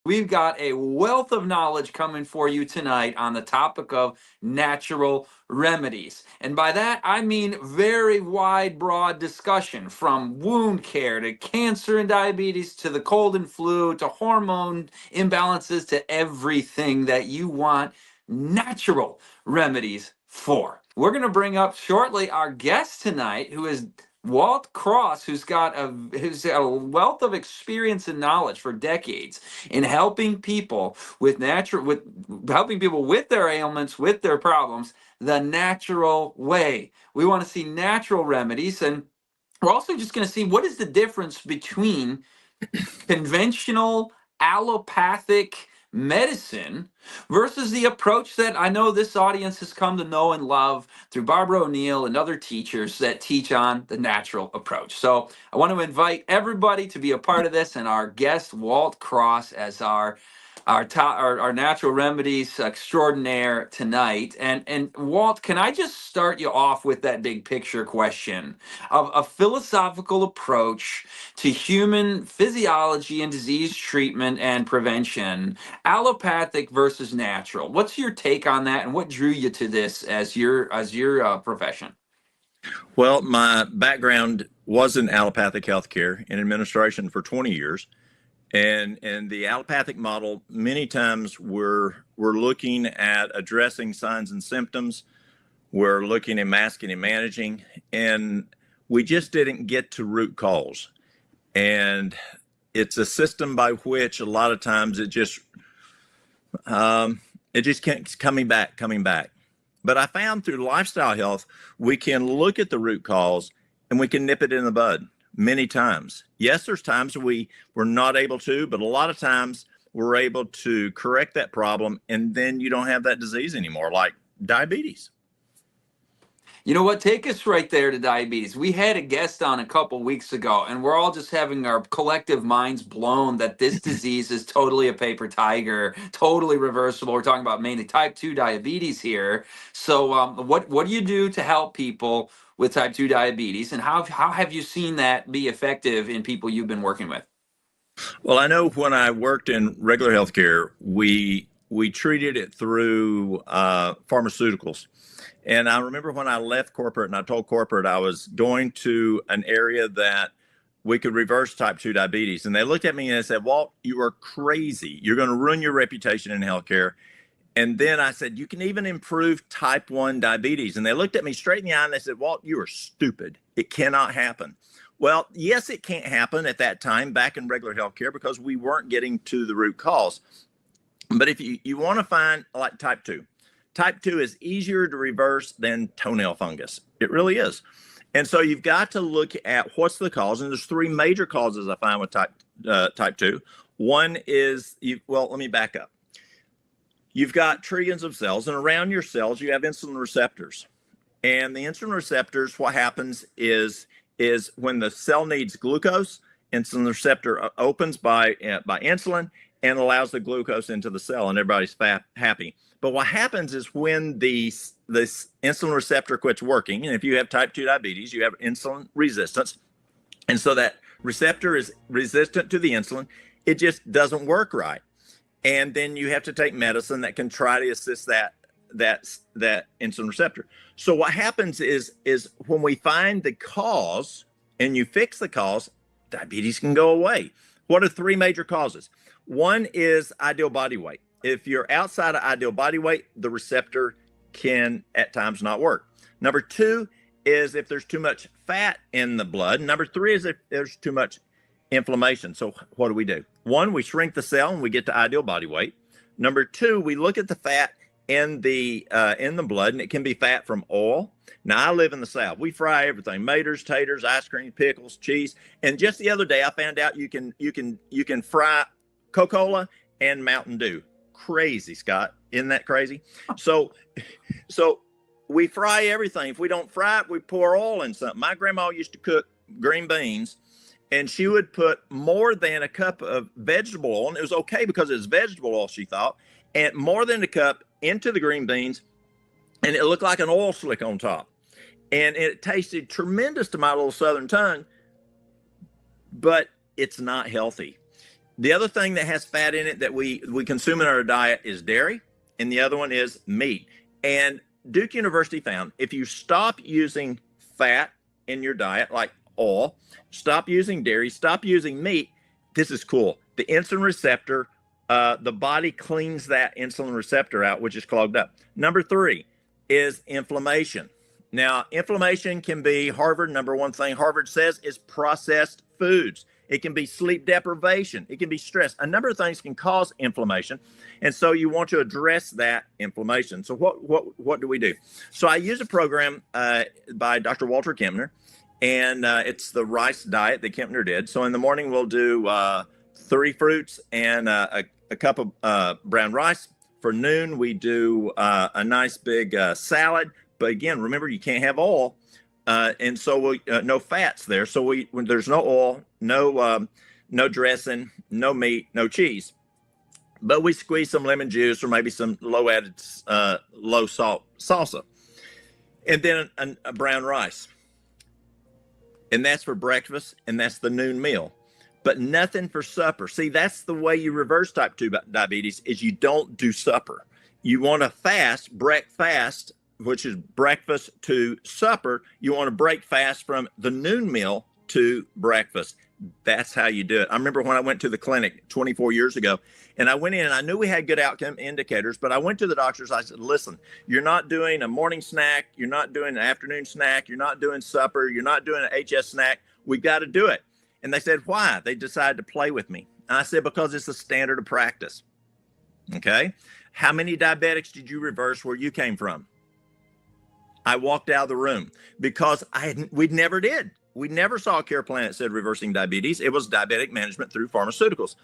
We've got a wealth of knowledge coming for you tonight on the topic of natural remedies. And by that, I mean very wide, broad discussion from wound care to cancer and diabetes to the cold and flu to hormone imbalances to everything that you want natural remedies for. We're going to bring up shortly our guest tonight, who is Walt Cross, who's got a wealth of experience and knowledge for decades in helping people with their ailments, with their problems, the natural way. We want to see natural remedies, and we're also just going to see what is the difference between conventional allopathic medicine versus the approach that I know this audience has come to know and love through Barbara O'Neill and other teachers that teach on the natural approach. So I want to invite everybody to be a part of this, and our guest Walt Cross as our natural remedies extraordinaire tonight. And Walt, can I just start you off with that big picture question of a philosophical approach to human physiology and disease treatment and prevention, allopathic versus natural? What's your take on that, and what drew you to this as your profession? Well, my background was in allopathic healthcare in administration for 20 years. And the allopathic model, many times we're looking at addressing signs and symptoms. We're looking at masking and managing, and we just didn't get to root cause. And it's a system by which a lot of times it just keeps coming back. But I found through lifestyle health, we can look at the root cause and we can nip it in the bud many times. Yes, there's times we're not able to, but a lot of times we're able to correct that problem, and then you don't have that disease anymore, like diabetes. You know what? Take us right there to diabetes. We had a guest on a couple weeks ago, and we're all just having our collective minds blown that this disease is totally a paper tiger, totally reversible. We're talking about mainly type 2 diabetes here. So, what do you do to help people with type 2 diabetes, and how have you seen that be effective in people you've been working with? Well, I know when I worked in regular healthcare, we treated it through pharmaceuticals. And I remember when I left corporate and I told corporate I was going to an area that we could reverse type 2 diabetes. And they looked at me and they said, Walt, you are crazy. You're going to ruin your reputation in healthcare. And then I said, you can even improve type 1 diabetes. And they looked at me straight in the eye and they said, Walt, you are stupid. It cannot happen. Well, yes, it can't happen at that time back in regular healthcare because we weren't getting to the root cause. But if you want to find like type 2, type 2 is easier to reverse than toenail fungus. It really is. And so you've got to look at what's the cause. And there's three major causes I find with type 2. One is, let me back up. You've got trillions of cells, and around your cells, you have insulin receptors. And the insulin receptors, what happens is when the cell needs glucose, insulin receptor opens by insulin and allows the glucose into the cell, and everybody's happy. But what happens is when this insulin receptor quits working, and if you have type 2 diabetes, you have insulin resistance. And so that receptor is resistant to the insulin. It just doesn't work right. And then you have to take medicine that can try to assist that insulin receptor. So what happens is when we find the cause and you fix the cause, diabetes can go away. What are three major causes? One is ideal body weight. If you're outside of ideal body weight, the receptor can at times not work. Number two is if there's too much fat in the blood. Number three is if there's too much inflammation. So what do? One, we shrink the cell and we get to ideal body weight. Number two, we look at the fat in the blood, and it can be fat from oil. Now, I live in the South. We fry everything: maters, taters, ice cream, pickles, cheese. And just the other day, I found out you can fry Coca-Cola and Mountain Dew. Crazy, Scott. Isn't that crazy? So we fry everything. If we don't fry it, we pour oil in something. My grandma used to cook green beans, and she would put more than a cup of vegetable oil, and it was okay because it was vegetable oil, she thought, and more than a cup into the green beans, and it looked like an oil slick on top. And it tasted tremendous to my little Southern tongue, but it's not healthy. The other thing that has fat in it that we consume in our diet is dairy, and the other one is meat. And Duke University found if you stop using fat in your diet, like oil, stop using dairy, stop using meat, this is cool. The insulin receptor, the body cleans that insulin receptor out, which is clogged up. Number 3 is inflammation. Now, inflammation can be number one thing Harvard says is processed foods. It can be sleep deprivation. It can be stress. A number of things can cause inflammation. And so you want to address that inflammation. So what do we do? So I use a program by Dr. Walter Kempner, and it's the rice diet that Kempner did. So in the morning, we'll do 3 fruits and a cup of brown rice. For noon, we do a nice big salad. But again, remember, you can't have oil. And so no fats there. So when there's no oil, no dressing, no meat, no cheese. But we squeeze some lemon juice or maybe some low salt salsa. And then a brown rice. And that's for breakfast, and that's the noon meal. But nothing for supper. See, that's the way you reverse type 2 diabetes, is you don't do supper. You want to breakfast, which is breakfast to supper. You want to break fast from the noon meal to breakfast. That's how you do it. I remember when I went to the clinic 24 years ago, and I went in and I knew we had good outcome indicators, but I went to the doctors. I said, listen, you're not doing a morning snack. You're not doing an afternoon snack. You're not doing supper. You're not doing an HS snack. We've got to do it. And they said, why? They decided to play with me. And I said, because it's a standard of practice. Okay. How many diabetics did you reverse where you came from? I walked out of the room because we never did. We never saw a care plan that said reversing diabetes. It was diabetic management through pharmaceuticals.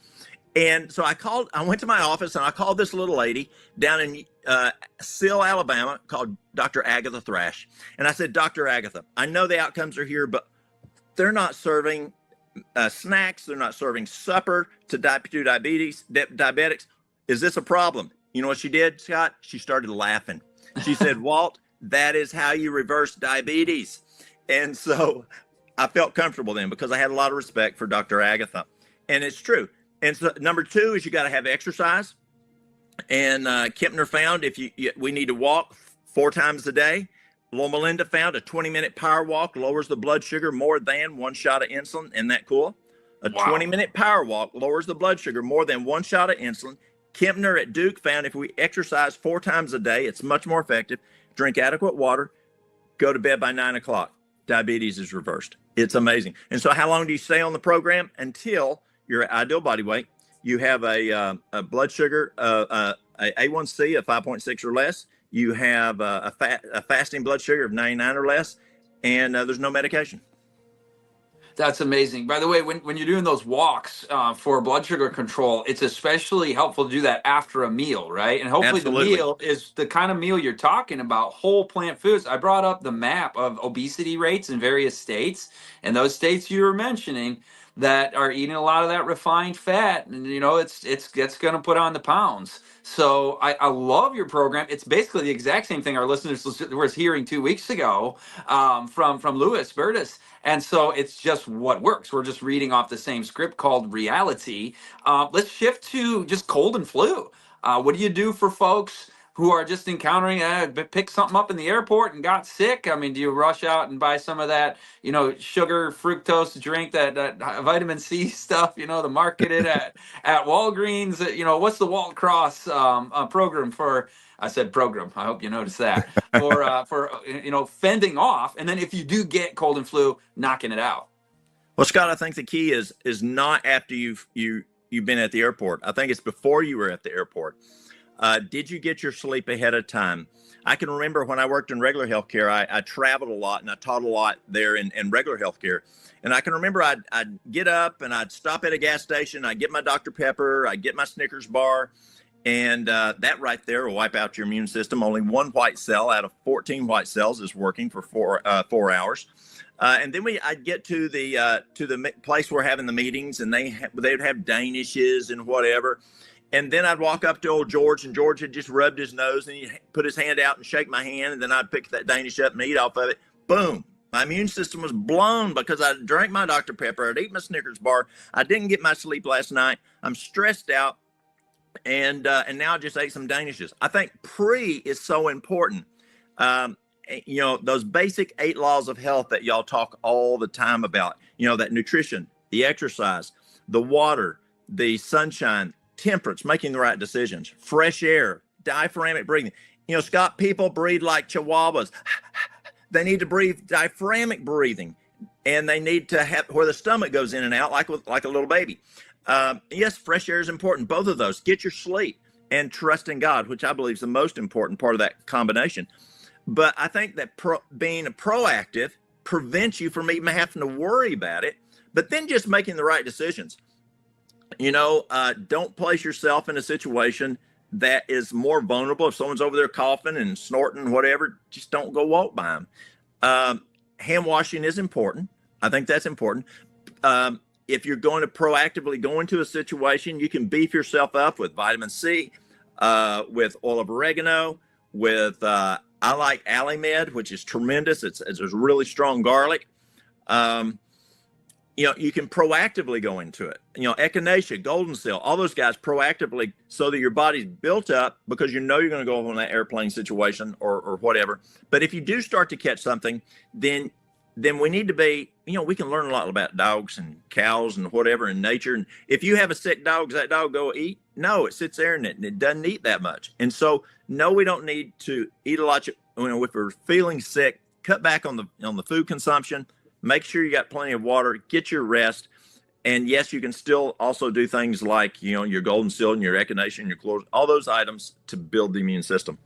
And so I went to my office and I called this little lady down in Sill, Alabama, called Dr. Agatha Thrash. And I said, Dr. Agatha, I know the outcomes are here, but they're not serving snacks. They're not serving supper to diabetics. Is this a problem? You know what she did, Scott? She started laughing. She said, Walt, that is how you reverse diabetes. And so I felt comfortable then because I had a lot of respect for Dr. Agatha. And it's true. And so number 2 is you got to have exercise. And Kempner found we need to walk 4 times a day. Loma Linda found a 20-minute power walk lowers the blood sugar more than 1 shot of insulin. Isn't that cool? A 20-minute power walk lowers the blood sugar more than 1 shot of insulin. Kempner at Duke found if we exercise 4 times a day, it's much more effective. Drink adequate water, go to bed by 9 o'clock. Diabetes is reversed. It's amazing. And so how long do you stay on the program? Until your ideal body weight. You have a blood sugar, a A1C of 5.6 or less. You have a fasting blood sugar of 99 or less, and there's no medication. That's amazing. By the way, when you're doing those walks for blood sugar control, it's especially helpful to do that after a meal, right? And hopefully Absolutely. The meal is the kind of meal you're talking about, whole plant foods. I brought up the map of obesity rates in various states, and those states you were mentioning that are eating a lot of that refined fat, and it's going to put on the pounds. So I love your program. It's basically the exact same thing our listeners were hearing 2 weeks ago from Louis Burtis. And so it's just what works. We're just reading off the same script called reality. Let's shift to just cold and flu. What do you do for folks who are just encountering, pick something up in the airport and got sick? I mean, do you rush out and buy some of that, sugar, fructose drink, that vitamin C stuff, the marketed at Walgreens? What's the Walt Cross program for? I said program. I hope you noticed that for fending off. And then if you do get cold and flu, knocking it out. Well, Scott, I think the key is not after you've been at the airport. I think it's before you were at the airport. Did you get your sleep ahead of time? I can remember when I worked in regular healthcare, I traveled a lot and I taught a lot there in regular healthcare. And I can remember I'd get up and I'd stop at a gas station. I'd get my Dr. Pepper. I'd get my Snickers bar. And that right there will wipe out your immune system. Only 1 white cell out of 14 white cells is working for 4 hours. And then I'd get to the place we're having the meetings, and they'd have Danishes and whatever. And then I'd walk up to old George, and George had just rubbed his nose, and he'd put his hand out and shake my hand, and then I'd pick that Danish up and eat off of it. Boom. My immune system was blown because I drank my Dr. Pepper. I'd eat my Snickers bar. I didn't get my sleep last night. I'm stressed out, and now I just ate some Danishes. I think pre is so important. Um, those basic 8 laws of health that y'all talk all the time about. That nutrition, the exercise, the water, the sunshine, temperance, making the right decisions, fresh air, diaphragmatic breathing. Scott, people breathe like chihuahuas. They need to breathe diaphragmatic breathing, and they need to have where the stomach goes in and out like a little baby. Yes, fresh air is important. Both of those. Get your sleep and trust in God, which I believe is the most important part of that combination. But I think that being proactive prevents you from even having to worry about it, but then just making the right decisions. Don't place yourself in a situation that is more vulnerable. If someone's over there coughing and snorting, whatever, just don't go walk by them. Hand washing is important. I think that's important. If you're going to proactively go into a situation, you can beef yourself up with vitamin C, with oil of oregano, with I like Alimed, which is tremendous. It's really strong garlic. You can proactively go into it. Echinacea, golden seal, all those guys proactively so that your body's built up because you're going to go on that airplane situation or whatever. But if you do start to catch something, then we need to be, we can learn a lot about dogs and cows and whatever in nature. And if you have a sick dog, does that dog go eat? No, it sits there and it doesn't eat that much. And so, no, we don't need to eat a lot. If we're feeling sick, cut back on the food consumption. Make sure you got plenty of water. Get your rest. And yes, you can still also do things like, your golden seal and your echinacea and your chlorella, all those items to build the immune system.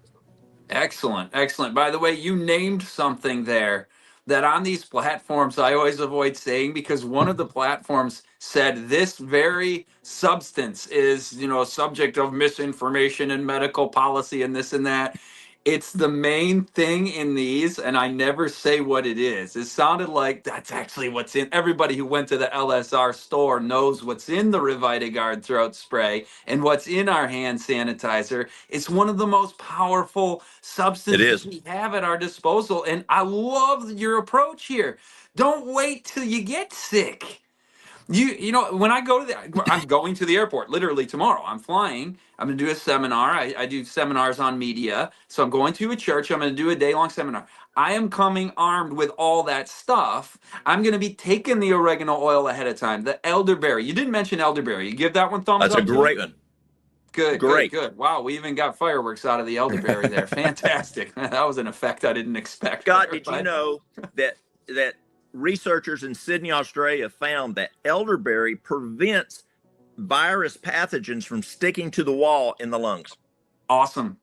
Excellent. By the way, you named something there that on these platforms I always avoid saying, because one of the platforms said this very substance is, a subject of misinformation and medical policy and this and that. It's the main thing in these, and I never say what it is. It sounded like that's actually what's in. Everybody who went to the LSR store knows what's in the Revitagard throat spray and what's in our hand sanitizer. It's one of the most powerful substances we have at our disposal, and I love your approach here. Don't wait till you get sick. When I'm going to the airport literally tomorrow. I'm flying. I'm going to do a seminar. I do seminars on media. So I'm going to a church. I'm going to do a day-long seminar. I am coming armed with all that stuff. I'm going to be taking the oregano oil ahead of time. The elderberry. You didn't mention elderberry. You give that one thumbs up? That's a great one. Good. Wow, we even got fireworks out of the elderberry there. Fantastic. That was an effect I didn't expect. Scott, did you know that researchers in Sydney, Australia found that elderberry prevents virus pathogens from sticking to the wall in the lungs? Awesome.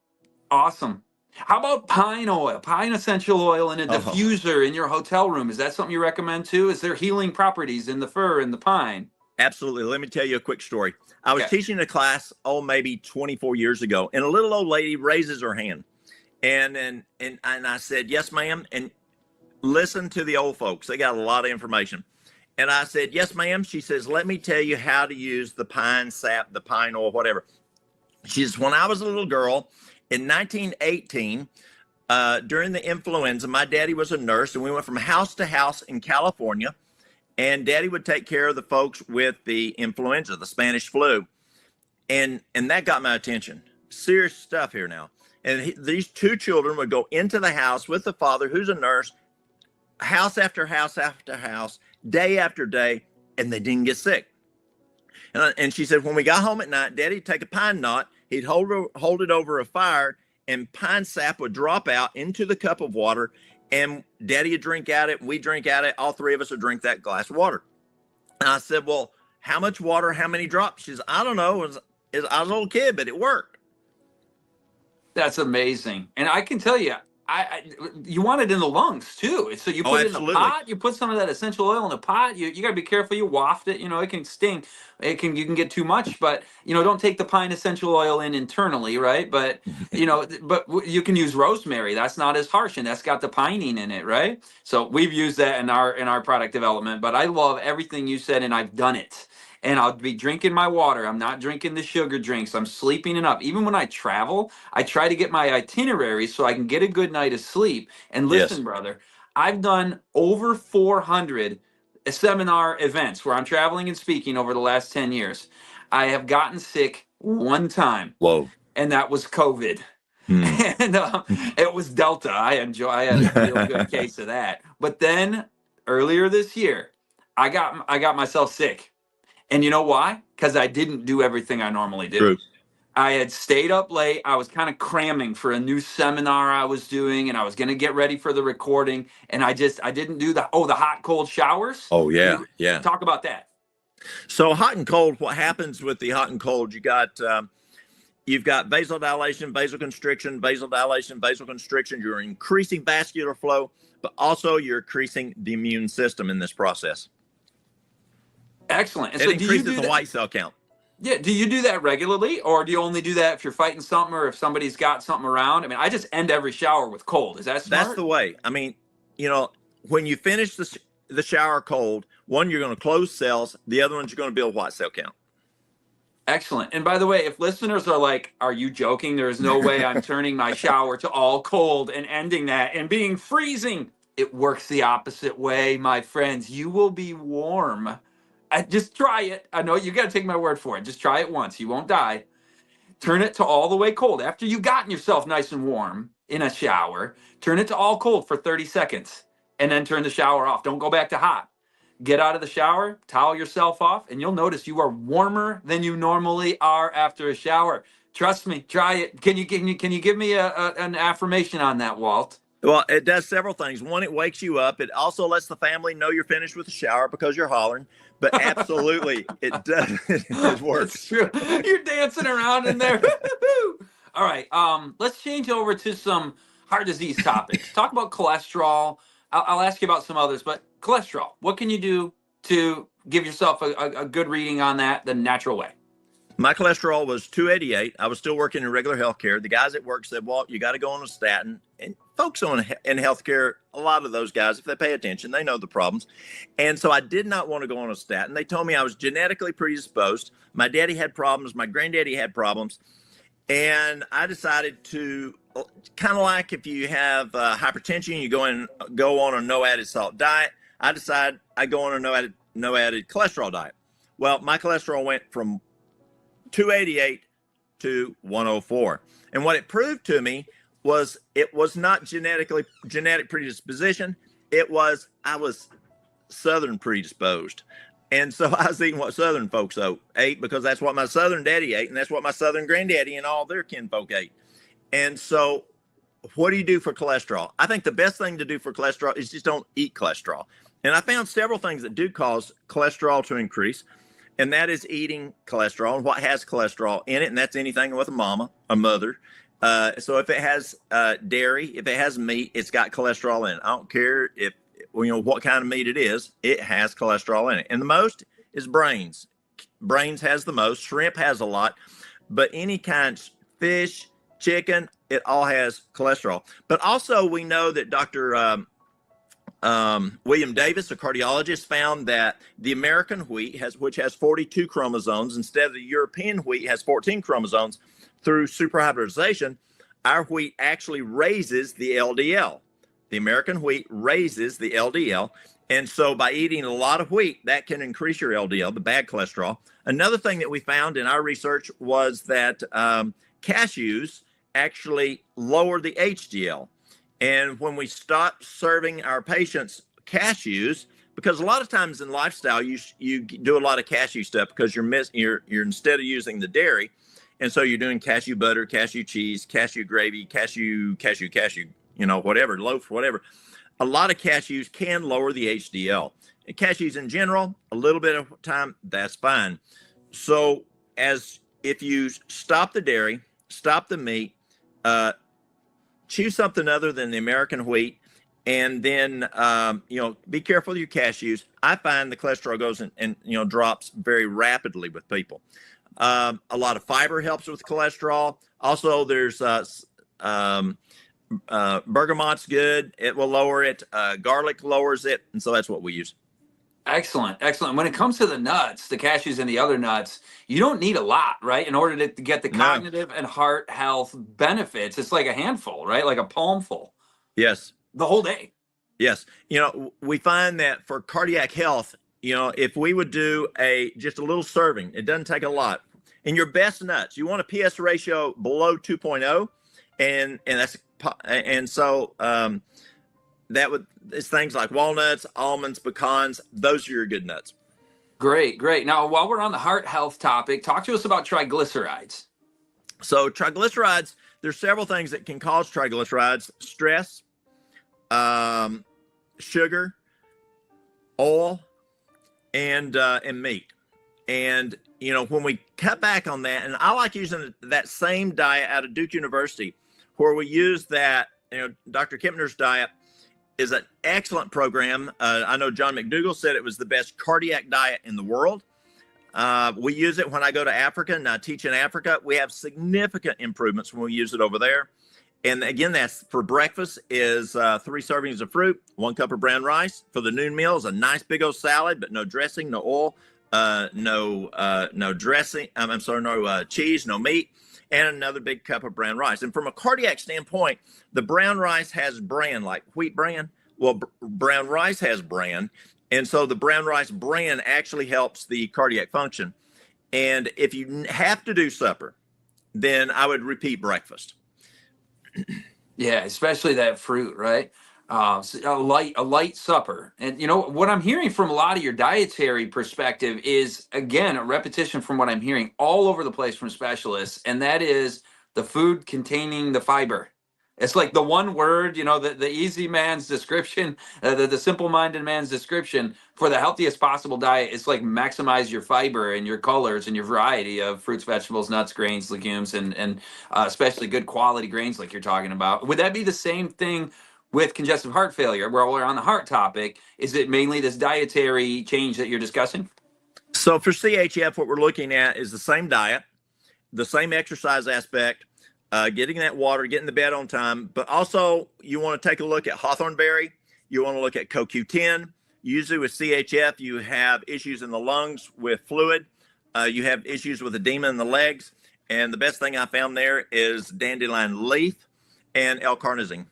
How about pine oil, pine essential oil in a diffuser in your hotel room? Is that something you recommend too? Is there healing properties in the fir and the pine? Absolutely. Let me tell you a quick story. I was teaching a class, maybe 24 years ago, and a little old lady raises her hand. And I said, "Yes, ma'am." And listen to the old folks. They got a lot of information. And I said, "Yes, ma'am." She says, "Let me tell you how to use the pine sap, the pine oil, whatever." She says, "When I was a little girl in 1918, during the influenza, my daddy was a nurse, and we went from house to house in California. And daddy would take care of the folks with the influenza, the Spanish flu. And that got my attention. Serious stuff here now. And these 2 children would go into the house with the father, who's a nurse, house after house after house, day after day, and they didn't get sick. And she said, when we got home at night, daddy'd take a pine knot, he'd hold it over a fire, and pine sap would drop out into the cup of water, and daddy would drink out it, we drink out it, all 3 of us would drink that glass of water." And I said, "Well, how much water, how many drops?" She says, "I don't know. I was a little kid, but it worked." That's amazing. And I can tell you, you want it in the lungs too. So you put it in a pot, you put some of that essential oil in a pot. You got to be careful. You waft it, it can sting. You can get too much, but don't take the pine essential oil in internally, right? But but you can use rosemary. That's not as harsh, and that's got the pinene in it, right? So we've used that in our product development. But I love everything you said, and I've done it. And I'll be drinking my water. I'm not drinking the sugar drinks. I'm sleeping enough. Even when I travel, I try to get my itinerary so I can get a good night of sleep. And listen, brother, I've done over 400 seminar events where I'm traveling and speaking over the last 10 years. I have gotten sick one time, Whoa. and that was COVID. Hmm. And it was Delta. I had a real good case of that. But then earlier this year, I got myself sick. And you know why? Because I didn't do everything I normally do. True. I had stayed up late. I was kind of cramming for a new seminar I was doing, and I was going to get ready for the recording. And I didn't do the hot cold showers. Oh yeah, yeah. Talk about that. So hot and cold. What happens with the hot and cold? You've got vasodilation, vasoconstriction, vasodilation, vasoconstriction. You're increasing vascular flow, but also you're increasing the immune system in this process. Excellent. And it so increases the white cell count. Yeah. Do you do that regularly, or do you only do that if you're fighting something or if somebody's got something around? I mean, I just end every shower with cold. Is that smart? That's the way. I mean, when you finish the shower cold, one, you're going to close cells. The other one's you're going to build white cell count. Excellent. And by the way, if listeners are like, are you joking? There is no way I'm turning my shower to all cold and ending that and being freezing. It works the opposite way, my friends. You will be warm. Just try it. I know you got to take my word for it. Just try it once. You won't die. Turn it to all the way cold. After you've gotten yourself nice and warm in a shower, turn it to all cold for 30 seconds and then turn the shower off. Don't go back to hot. Get out of the shower, towel yourself off, and you'll notice you are warmer than you normally are after a shower. Trust me, try it. Can you give me an affirmation on that, Walt? Well, it does several things. One, it wakes you up. It also lets the family know you're finished with the shower because you're hollering. But absolutely, it does. It works. It's true. You're dancing around in there. All right. Let's change over to some heart disease topics. Talk about cholesterol. I'll ask you about some others, but cholesterol. What can you do to give yourself a good reading on that the natural way? My cholesterol was 288. I was still working in regular healthcare. The guys at work said, "Walt, you got to go on a statin." And folks in healthcare, a lot of those guys, if they pay attention, they know the problems. And so I did not want to go on a statin. They told me I was genetically predisposed. My daddy had problems. My granddaddy had problems. And I decided to, kind of like if you have hypertension, you go on a no added salt diet. I decided I go on a no added cholesterol diet. Well, my cholesterol went from 288 to 104. And what it proved to me was it was not genetic predisposition. I was Southern predisposed. And so I was eating what Southern folks ate because that's what my Southern daddy ate. And that's what my Southern granddaddy and all their kinfolk ate. And so what do you do for cholesterol? I think the best thing to do for cholesterol is just don't eat cholesterol. And I found several things that do cause cholesterol to increase. And that is eating cholesterol and what has cholesterol in it. And that's anything with a mother. So if it has dairy, if it has meat, it's got cholesterol in it. I don't care what kind of meat it is, it has cholesterol in it. And the most is brains. Brains has the most. Shrimp has a lot. But any kind, fish, chicken, it all has cholesterol. But also we know that Dr. William Davis, a cardiologist, found that the American wheat, which has 42 chromosomes, instead of the European wheat has 14 chromosomes, through superhybridization, our wheat actually raises the LDL. The American wheat raises the LDL. And so by eating a lot of wheat, that can increase your LDL, the bad cholesterol. Another thing that we found in our research was that cashews actually lower the HDL. And when we stop serving our patients cashews, because a lot of times in lifestyle, you do a lot of cashew stuff because you're instead of using the dairy. And so you're doing cashew butter, cashew cheese, cashew gravy, cashew, whatever, loaf, whatever. A lot of cashews can lower the HDL. And cashews in general, a little bit of time, that's fine. So if you stop the dairy, stop the meat, choose something other than the American wheat, and then, be careful with your cashews. I find the cholesterol goes and drops very rapidly with people. A lot of fiber helps with cholesterol. Also, there's bergamot's good. It will lower it. Garlic lowers it. And so that's what we use. Excellent. When it comes to the nuts, the cashews and the other nuts, you don't need a lot, right? In order to get the cognitive and heart health benefits, it's like a handful, right? Like a palmful. Yes. The whole day. Yes. We find that for cardiac health, if we would do just a little serving, it doesn't take a lot. And your best nuts, you want a PS ratio below 2.0, it's things like walnuts, almonds, pecans. Those are your good nuts. Great, great. Now, while we're on the heart health topic, talk to us about triglycerides. So triglycerides, there's several things that can cause triglycerides: stress, sugar, oil, and meat. And when we cut back on that, and I like using that same diet out of Duke University, where we use that. Dr. Kempner's diet is an excellent program. I know John McDougall said it was the best cardiac diet in the world. We use it when I go to Africa and I teach in Africa. We have significant improvements when we use it over there. And again, that's for breakfast is 3 servings of fruit, 1 cup of brown rice. For the noon meal is a nice big old salad, but no dressing, no oil, no dressing. No cheese, no meat, and another big cup of brown rice. And from a cardiac standpoint, the brown rice has bran, like wheat bran. Well, brown rice has bran. And so the brown rice bran actually helps the cardiac function. And if you have to do supper, then I would repeat breakfast. Yeah, especially that fruit, right? A light supper. And what I'm hearing from a lot of your dietary perspective is, again, a repetition from what I'm hearing all over the place from specialists, and that is the food containing the fiber. It's like the one word, the easy man's description, the simple-minded man's description for the healthiest possible diet. It's like maximize your fiber and your colors and your variety of fruits, vegetables, nuts, grains, legumes, and especially good quality grains like you're talking about. Would that be the same thing with congestive heart failure, where we're on the heart topic? Is it mainly this dietary change that you're discussing? So for CHF, what we're looking at is the same diet, the same exercise aspect, getting that water, getting the bed on time, but also you want to take a look at hawthorn berry. You want to look at CoQ10. Usually with CHF, you have issues in the lungs with fluid. You have issues with edema in the legs. And the best thing I found there is dandelion leaf and L-carnosine.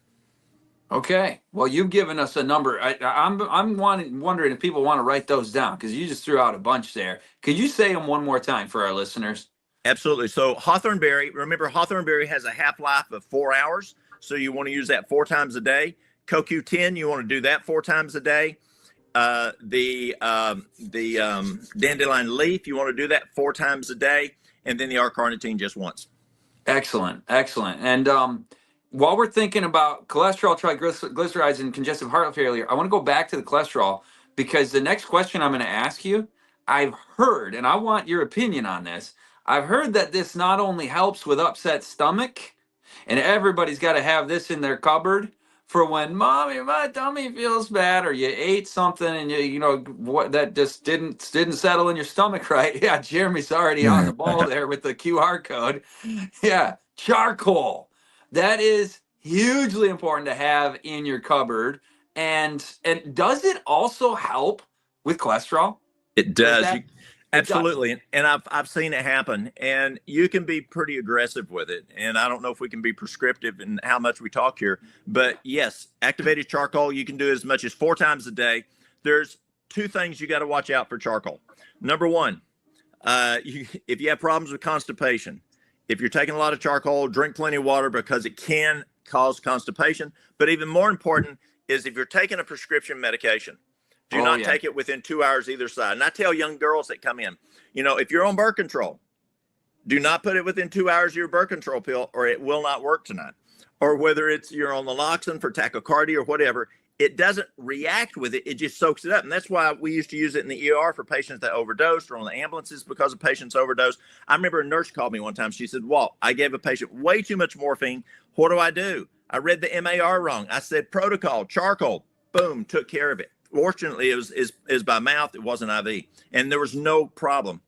Okay. Well, you've given us a number. I'm wondering if people want to write those down, because you just threw out a bunch there. Could you say them one more time for our listeners? Absolutely. So hawthorn berry, remember hawthorn berry has a half-life of 4 hours. So you want to use that 4 times a day. CoQ10, you want to do that 4 times a day. The dandelion leaf, you want to do that 4 times a day. And then the R-carnitine just once. Excellent. Excellent. And while we're thinking about cholesterol, triglycerides, and congestive heart failure, I want to go back to the cholesterol, because the next question I'm going to ask you, I've heard, and I want your opinion on this, I've heard that this not only helps with upset stomach, and everybody's got to have this in their cupboard for when mommy, my tummy feels bad, or you ate something and what that just didn't settle in your stomach right. Yeah, Jeremy's already on the ball there with the QR code. Yeah, charcoal. That is hugely important to have in your cupboard. And does it also help with cholesterol? It does. Absolutely. And I've seen it happen, and you can be pretty aggressive with it. And I don't know if we can be prescriptive in how much we talk here, but yes, activated charcoal, you can do as much as 4 times a day. There's 2 things you got to watch out for charcoal. Number 1, if you have problems with constipation, if you're taking a lot of charcoal, drink plenty of water, because it can cause constipation. But even more important is if you're taking a prescription medication, do not take it within 2 hours either side. And I tell young girls that come in, if you're on birth control, do not put it within 2 hours of your birth control pill, or it will not work tonight. Or whether you're on naloxone for tachycardia or whatever, it doesn't react with it. It just soaks it up. And that's why we used to use it in the ER for patients that overdosed, or on the ambulances because of patients overdose. I remember a nurse called me one time. She said, "Walt, I gave a patient way too much morphine. What do I do? I read the MAR wrong." I said, "Protocol, charcoal." Boom, took care of it. Fortunately, it was by mouth. It wasn't IV, and there was no problem.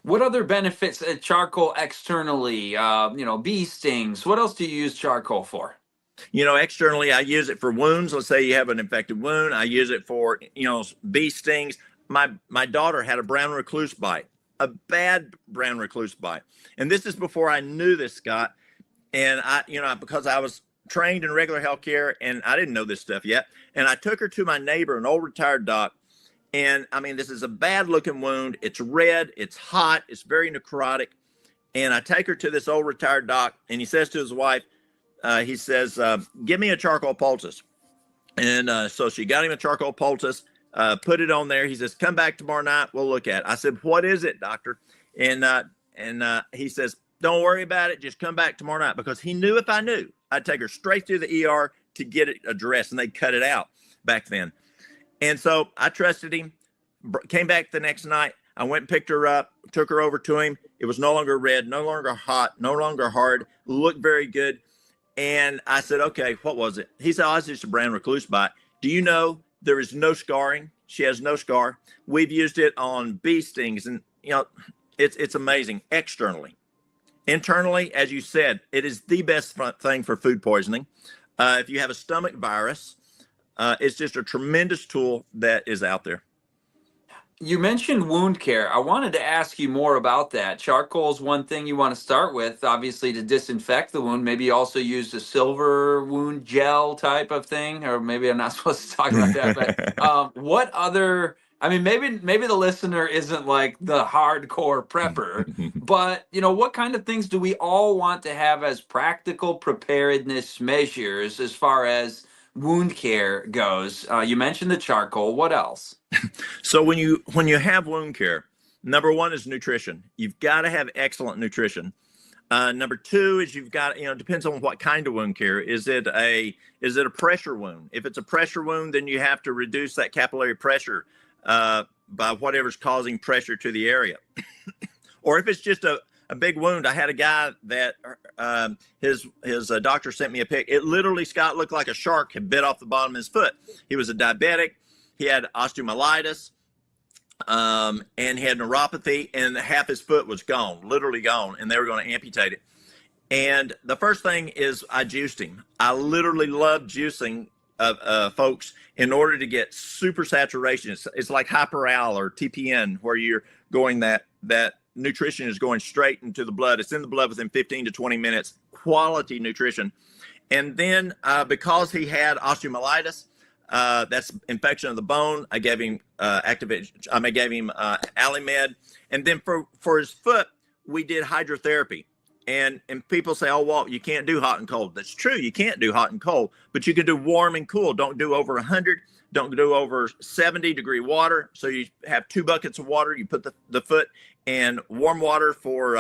What other benefits charcoal externally? Bee stings. What else do you use charcoal for? Externally, I use it for wounds. Let's say you have an infected wound. I use it for, bee stings. My daughter had a brown recluse bite, a bad brown recluse bite. And this is before I knew this, Scott. And because I was trained in regular healthcare and I didn't know this stuff yet. And I took her to my neighbor, an old retired doc, And I mean, this is a bad looking wound. It's red, it's hot, it's very necrotic. And I take her to this old retired doc, and he says to his wife, he says, give me a charcoal poultice. And so she got him a charcoal poultice, put it on there. He says, come back tomorrow night, we'll look at it. I said, what is it, doctor? And he says, don't worry about it, just come back tomorrow night. Because he knew if I knew, I'd take her straight to the ER to get it addressed, and they cut it out back then. And so I trusted him, came back the next night. I went and picked her up, took her over to him. It was no longer red, no longer hot, no longer hard, looked very good. And I said, okay, what was it? He said, oh, it's just a brown recluse bite. Do you know there is no scarring? She has no scar. We've used it on bee stings, and it's amazing externally. Internally, as you said, it is the best thing for food poisoning. If you have a stomach virus, it's just a tremendous tool that is out there. You mentioned wound care. I wanted to ask you more about that. Charcoal is one thing you want to start with, obviously, to disinfect the wound. Maybe you also use a silver wound gel type of thing, or maybe I'm not supposed to talk about that. But what other? I mean, maybe the listener isn't like the hardcore prepper, but what kind of things do we all want to have as practical preparedness measures as far as wound care goes? You mentioned the charcoal. What else? So when you have wound care, number one is nutrition. You've got to have excellent nutrition. Number two is you've got, depends on what kind of wound care. Is it a pressure wound? If it's a pressure wound, then you have to reduce that capillary pressure by whatever's causing pressure to the area. Or if it's just a big wound. I had a guy that his doctor sent me a pic. It literally, Scott, looked like a shark had bit off the bottom of his foot. He was a diabetic. He had osteomyelitis, and he had neuropathy, and half his foot was gone, literally gone, and they were going to amputate it. And the first thing is I juiced him. I literally love juicing folks in order to get super saturation. It's like Hyperal or TPN, where you're going that nutrition is going straight into the blood. It's in the blood within 15 to 20 minutes, quality nutrition. And then because he had osteomyelitis, that's infection of the bone, I gave him Alimed. And then for his foot, we did hydrotherapy. And people say, oh, Walt, you can't do hot and cold. That's true. You can't do hot and cold, but you can do warm and cool. Don't do over 100. Don't do over 70-degree water. So you have 2 buckets of water. You put the foot in warm water for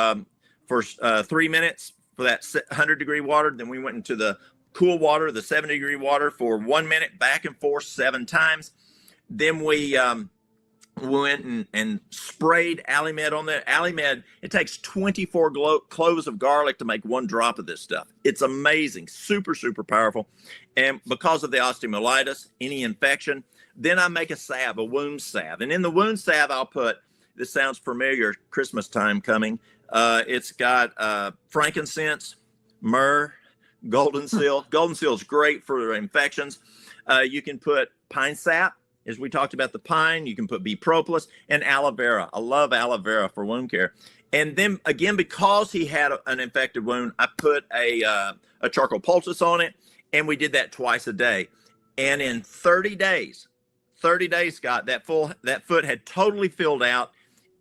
3 minutes for that 100-degree water. Then we went into the cool water, the 70-degree water, for 1 minute, back and forth 7 times. Then we went and sprayed Alimed on there. Alimed, it takes 24 cloves of garlic to make 1 drop of this stuff. It's amazing, super, super powerful. And because of the osteomyelitis, any infection, then I make a salve, a wound salve. And in the wound salve, I'll put, this sounds familiar, Christmas time coming. It's got frankincense, myrrh, golden seal. Golden seal is great for infections. You can put pine sap, as we talked about the pine. You can put bee propolis and aloe vera. I love aloe vera for wound care. And then again, because he had an infected wound, I put a charcoal poultice on it, and we did that twice a day. And in 30 days, Scott, that foot had totally filled out,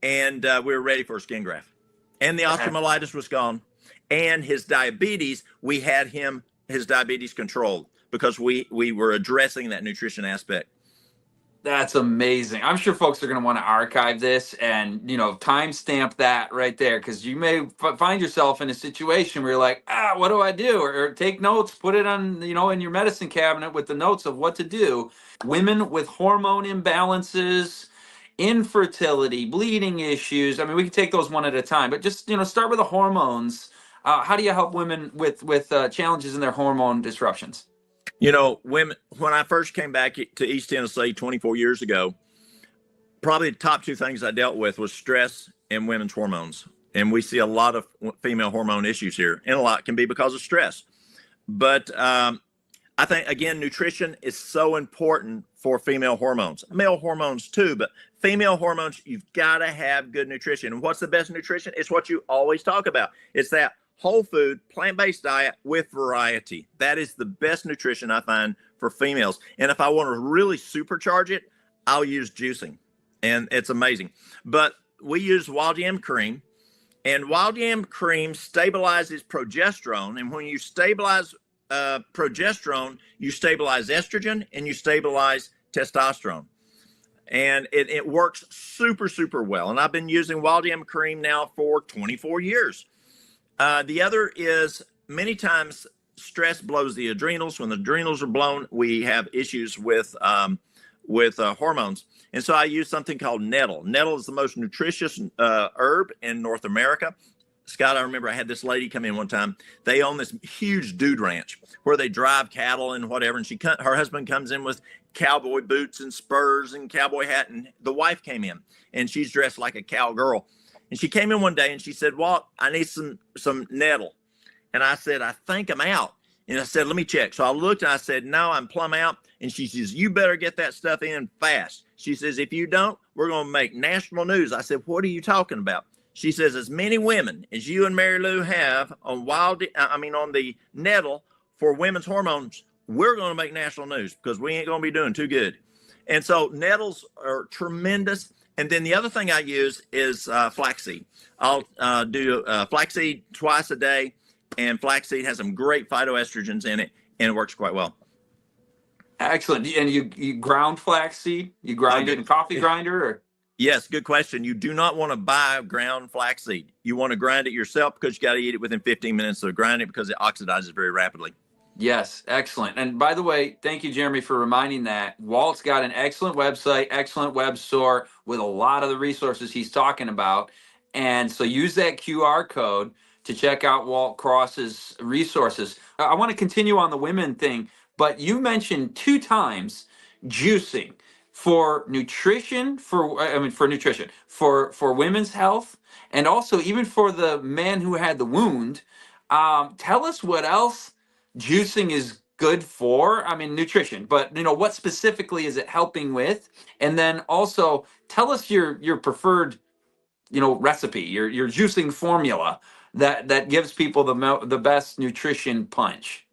and we were ready for a skin graft. And the osteomyelitis was gone. And his diabetes, we had his diabetes controlled because we were addressing that nutrition aspect. That's amazing. I'm sure folks are going to want to archive this and, timestamp that right there, because you may find yourself in a situation where you're like, what do I do? Or take notes, put it on, in your medicine cabinet with the notes of what to do. Women with hormone imbalances, infertility, bleeding issues. I mean, we can take those one at a time, but just, start with the hormones. How do you help women with challenges in their hormone disruptions? Women, when I first came back to East Tennessee 24 years ago, probably the top 2 things I dealt with was stress and women's hormones. And we see a lot of female hormone issues here, and a lot can be because of stress. But I think, again, nutrition is so important for female hormones. Male hormones too, but female hormones, you've got to have good nutrition. And what's the best nutrition? It's what you always talk about. It's that whole food, plant-based diet with variety. That is the best nutrition I find for females. And if I want to really supercharge it, I'll use juicing. and it's amazing. But we use wild yam cream, and wild yam cream stabilizes progesterone. And when you stabilize progesterone, you stabilize estrogen and you stabilize testosterone. And it works super, super well. And I've been using wild yam cream now for 24 years. The other is many times stress blows the adrenals. When the adrenals are blown, we have issues with hormones. And so I use something called nettle. Nettle is the most nutritious herb in North America. Scott, I remember I had this lady come in one time. They own this huge dude ranch where they drive cattle and whatever. And her husband comes in with cowboy boots and spurs and cowboy hat. And the wife came in and she's dressed like a cowgirl. And she came in one day and she said, Walt, I need some nettle. And I said, I think I'm out. And I said, let me check. So I looked and I said, no, I'm plumb out. And she says, you better get that stuff in fast. She says, if you don't, we're going to make national news. I said, what are you talking about? She says, as many women as you and Mary Lou have on on the nettle for women's hormones, we're going to make national news because we ain't going to be doing too good. And so nettles are tremendous. And then the other thing I use is flaxseed. I'll do flaxseed twice a day, and flaxseed has some great phytoestrogens in it, and it works quite well. Excellent. And you ground flaxseed? You grind it in a coffee grinder? Or? Yes, good question. You do not want to buy ground flaxseed. You want to grind it yourself because you got to eat it within 15 minutes of grinding it because it oxidizes very rapidly. Yes, excellent. And by the way, thank you, Jeremy, for reminding that. Walt's got an excellent website, excellent web store with a lot of the resources he's talking about. And so use that QR code to check out Walt Cross's resources. I want to continue on the women thing, but you mentioned 2 times juicing for nutrition, for women's health, and also even for the man who had the wound. Tell us what else juicing is good for. I mean, nutrition, but what specifically is it helping with? And then also tell us your preferred recipe, your juicing formula that gives people the best nutrition punch.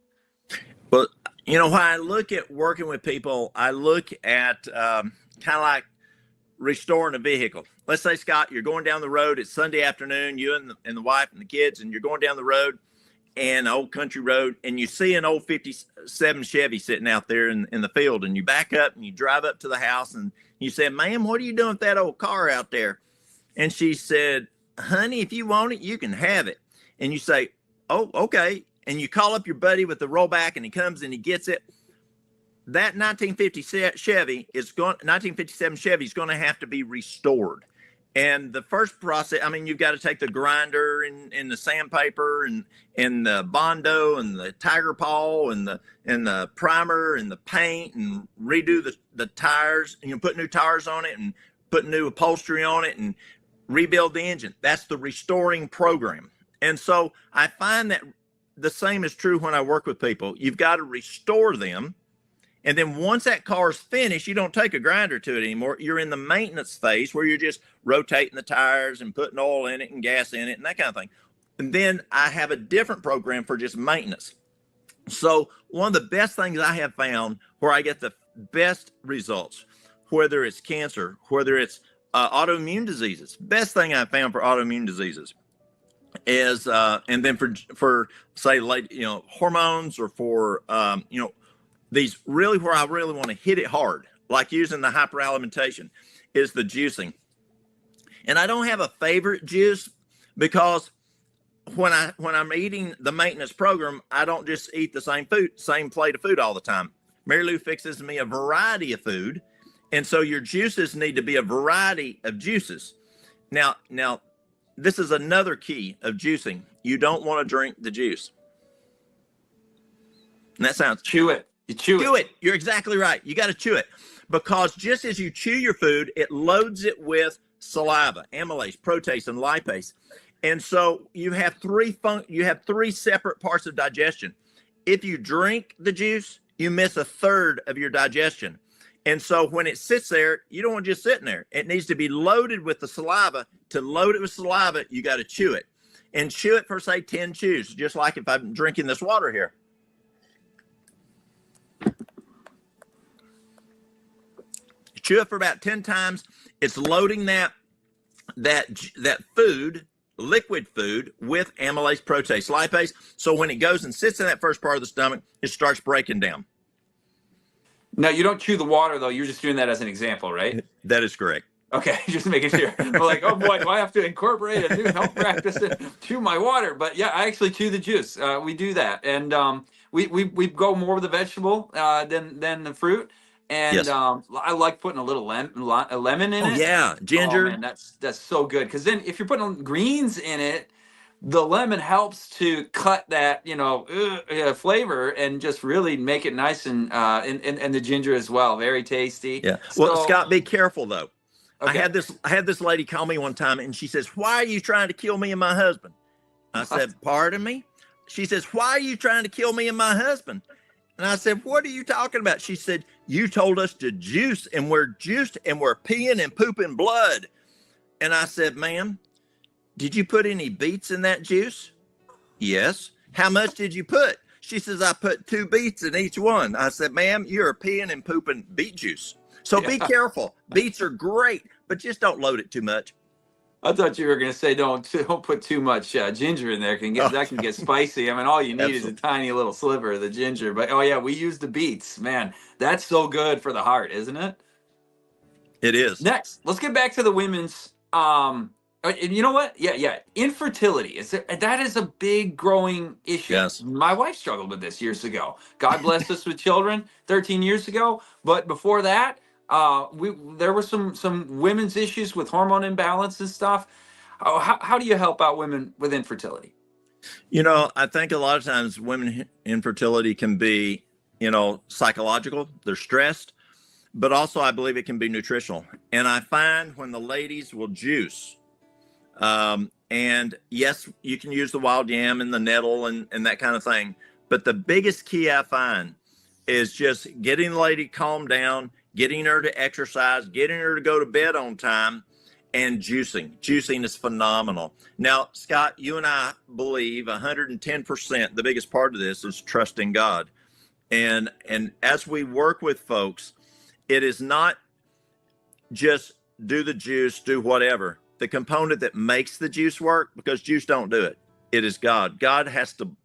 Well, when I look at working with people, I look at kind of like restoring a vehicle. Let's say, Scott, you're going down the road. It's Sunday afternoon, you and the wife and the kids, and you're going down the road, and an old country road, and you see an old 57 Chevy sitting out there in the field, and you back up and you drive up to the house and you say, ma'am, what are you doing with that old car out there? And she said, honey, if you want it, you can have it. And you say, oh, okay. And you call up your buddy with the rollback and he comes and he gets it. That 1957 Chevy is going to have to be restored. And the first process, you've got to take the grinder and the sandpaper and the Bondo and the Tiger Paw and the primer and the paint and redo the tires, and put new tires on it and put new upholstery on it and rebuild the engine. That's the restoring program. And so I find that the same is true when I work with people. You've got to restore them. And then once that car is finished, you don't take a grinder to it anymore. You're in the maintenance phase where you're just rotating the tires and putting oil in it and gas in it and that kind of thing. And then I have a different program for just maintenance. So one of the best things I have found where I get the best results, whether it's cancer, whether it's autoimmune diseases, best thing I found for autoimmune diseases is, and then for say, hormones or for, these really where I really want to hit it hard, like using the hyperalimentation, is the juicing. And I don't have a favorite juice because when I'm eating the maintenance program, I don't just eat the same plate of food all the time. Mary Lou fixes me a variety of food. And so your juices need to be a variety of juices. Now, this is another key of juicing. You don't want to drink the juice. And that sounds... Chew it. You chew it. You're exactly right. You got to chew it, because just as you chew your food, it loads it with saliva, amylase, protease, and lipase. And so you have three separate parts of digestion. If you drink the juice, you miss a third of your digestion. And so when it sits there, you don't want to just sitting there. It needs to be loaded with the saliva. To load it with saliva, you got to chew it. And chew it for, say, 10 chews, just like if I'm drinking this water here. chew it for about 10 times. It's loading that food, liquid food, with amylase, protease, lipase. So when it goes and sits in that first part of the stomach, it starts breaking down. Now, you don't chew the water, though. You're just doing that as an example, right? That is correct. Okay, just making sure. I'm like, oh boy, do I have to incorporate a new health practice into my water? But yeah, I actually chew the juice. We do that, and we go more with the vegetable than the fruit. And Yes. I like putting a little lemon in Oh, it. yeah. Oh Ginger. man, that's so good. Because then if you're putting greens in it, the lemon helps to cut that flavor and just really make it nice, and the ginger as well, very tasty. Yeah. Well, So Scott, be careful though. I okay. had this lady call me one time, and she says, "Why are you trying to kill me and my husband?" I said, "Pardon me?" She says, "Why are you trying to kill me and my husband?" And I said, "What are you talking about?" She said, "You told us to juice, and we're juiced, and we're peeing and pooping blood." And I said, "Ma'am, did you put any beets in that juice?" "Yes." "How much did you put?" She says, "I put 2 beets in each one." I said, "Ma'am, you're peeing and pooping beet juice. So be careful. Beets are great, but just don't load it too much." I thought you were going to say don't put too much ginger in there. That can get spicy. I mean, all you need is a Absolutely. tiny little sliver of the ginger. But oh yeah, we use the beets. Man, that's so good for the heart, isn't it? It is. Next, let's get back to the women's. And you know what? Yeah. Infertility that is a big growing issue. Yes. My wife struggled with this years ago. God blessed us with children 13 years ago, but before that, there were some women's issues with hormone imbalance and stuff. Oh, how do you help out women with infertility? I think a lot of times women infertility can be, psychological. They're stressed, but also I believe it can be nutritional. And I find when the ladies will juice, and yes, you can use the wild yam and the nettle and that kind of thing. But the biggest key I find is just getting the lady calmed down, getting her to exercise, getting her to go to bed on time, and juicing. Juicing is phenomenal. Now, Scott, you and I believe 110% the biggest part of this is trusting God. And as we work with folks, it is not just do the juice, do whatever. The component that makes the juice work, because juice don't do it, it is God. God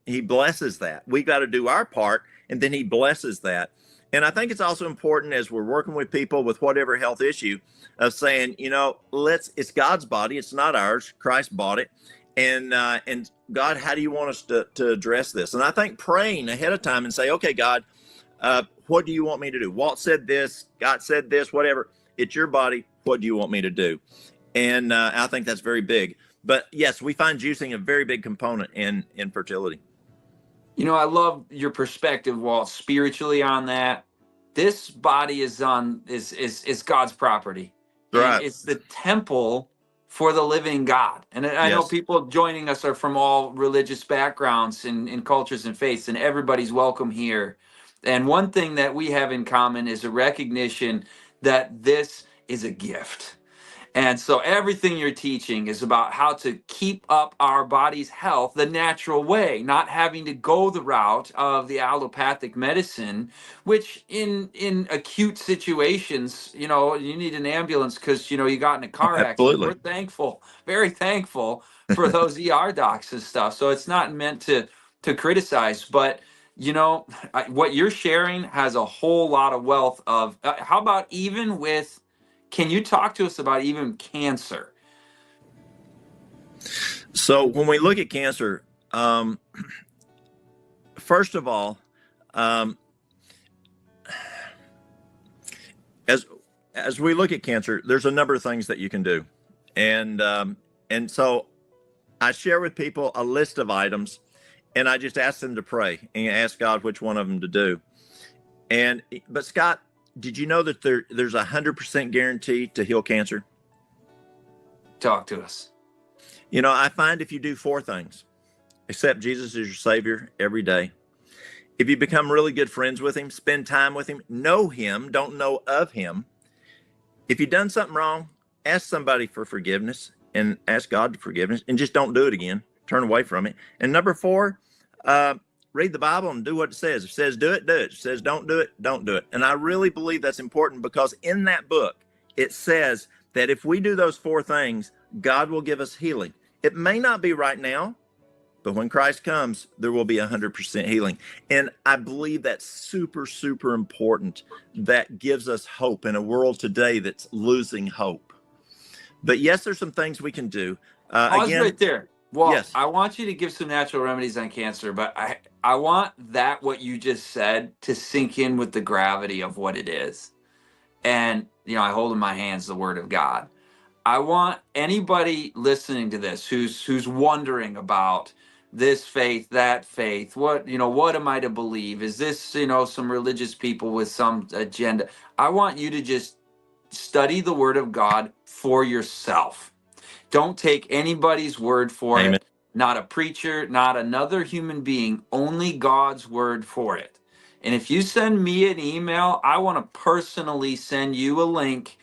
he blesses that. We got to do our part, and then he blesses that. And I think it's also important as we're working with people with whatever health issue of saying, it's God's body. It's not ours. Christ bought it. And God, how do you want us to address this? And I think praying ahead of time and say, okay, God, what do you want me to do? Walt said this, God said this, whatever. It's your body. What do you want me to do? And I think that's very big. But yes, we find juicing a very big component in infertility. I love your perspective, Walt, spiritually on that. This body is God's property. And Right. it's the temple for the living God. And I know Yes. people joining us are from all religious backgrounds and cultures and faiths, and everybody's welcome here. And one thing that we have in common is a recognition that this is a gift. And so everything you're teaching is about how to keep up our body's health the natural way, not having to go the route of the allopathic medicine, which in acute situations, you need an ambulance because, you got in a car accident. We're Absolutely. thankful, very thankful for those ER docs and stuff. So it's not meant to criticize, but what you're sharing has a whole lot of wealth of, how about even with, can you talk to us about even cancer? So when we look at cancer, first of all, as we look at cancer, there's a number of things that you can do, and so I share with people a list of items, and I just ask them to pray and ask God which one of them to do. But Scott, did you know that there's 100% guarantee to heal cancer? Talk to us. I find if you do 4 things: accept Jesus as your Savior every day, if you become really good friends with him, spend time with him, know him, don't know of him. If you've done something wrong, ask somebody for forgiveness and ask God for forgiveness, and just don't do it again. Turn away from it. And number 4, read the Bible and do what it says. If it says do it, do it. If it says don't do it, don't do it. And I really believe that's important, because in that book, it says that if we do those 4 things, God will give us healing. It may not be right now, but when Christ comes, there will be 100% healing. And I believe that's super, super important. That gives us hope in a world today that's losing hope. But yes, there's some things we can do. Pause Again, right there. Well, yes. I want you to give some natural remedies on cancer, but I want what you just said to sink in with the gravity of what it is. And, I hold in my hands the word of God. I want anybody listening to this who's wondering about this faith, that faith, what am I to believe? Is this, some religious people with some agenda? I want you to just study the word of God for yourself. Don't take anybody's word for Amen. it. Not a preacher, not another human being, only God's word for it. And if you send me an email, I want to personally send you a link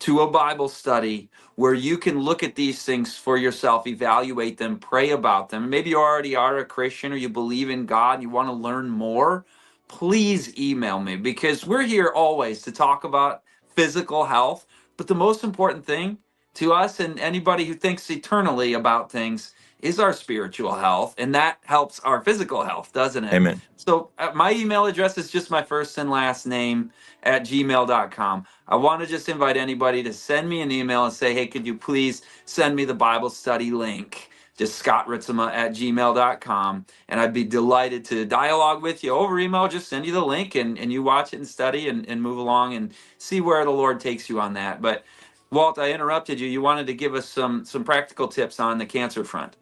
to a Bible study where you can look at these things for yourself, evaluate them, pray about them. Maybe you already are a Christian or you believe in God and you want to learn more. Please email me, because we're here always to talk about physical health. But the most important thing to us and anybody who thinks eternally about things is our spiritual health, and that helps our physical health, doesn't it? Amen. So my email address is just my first and last name at gmail.com. I want to just invite anybody to send me an email and say, hey, could you please send me the Bible study link? Just scottritsema at gmail.com. And I'd be delighted to dialogue with you over email. Just send you the link and you watch it and study and move along and see where the Lord takes you on that. But Walt, I interrupted you. You wanted to give us some practical tips on the cancer front.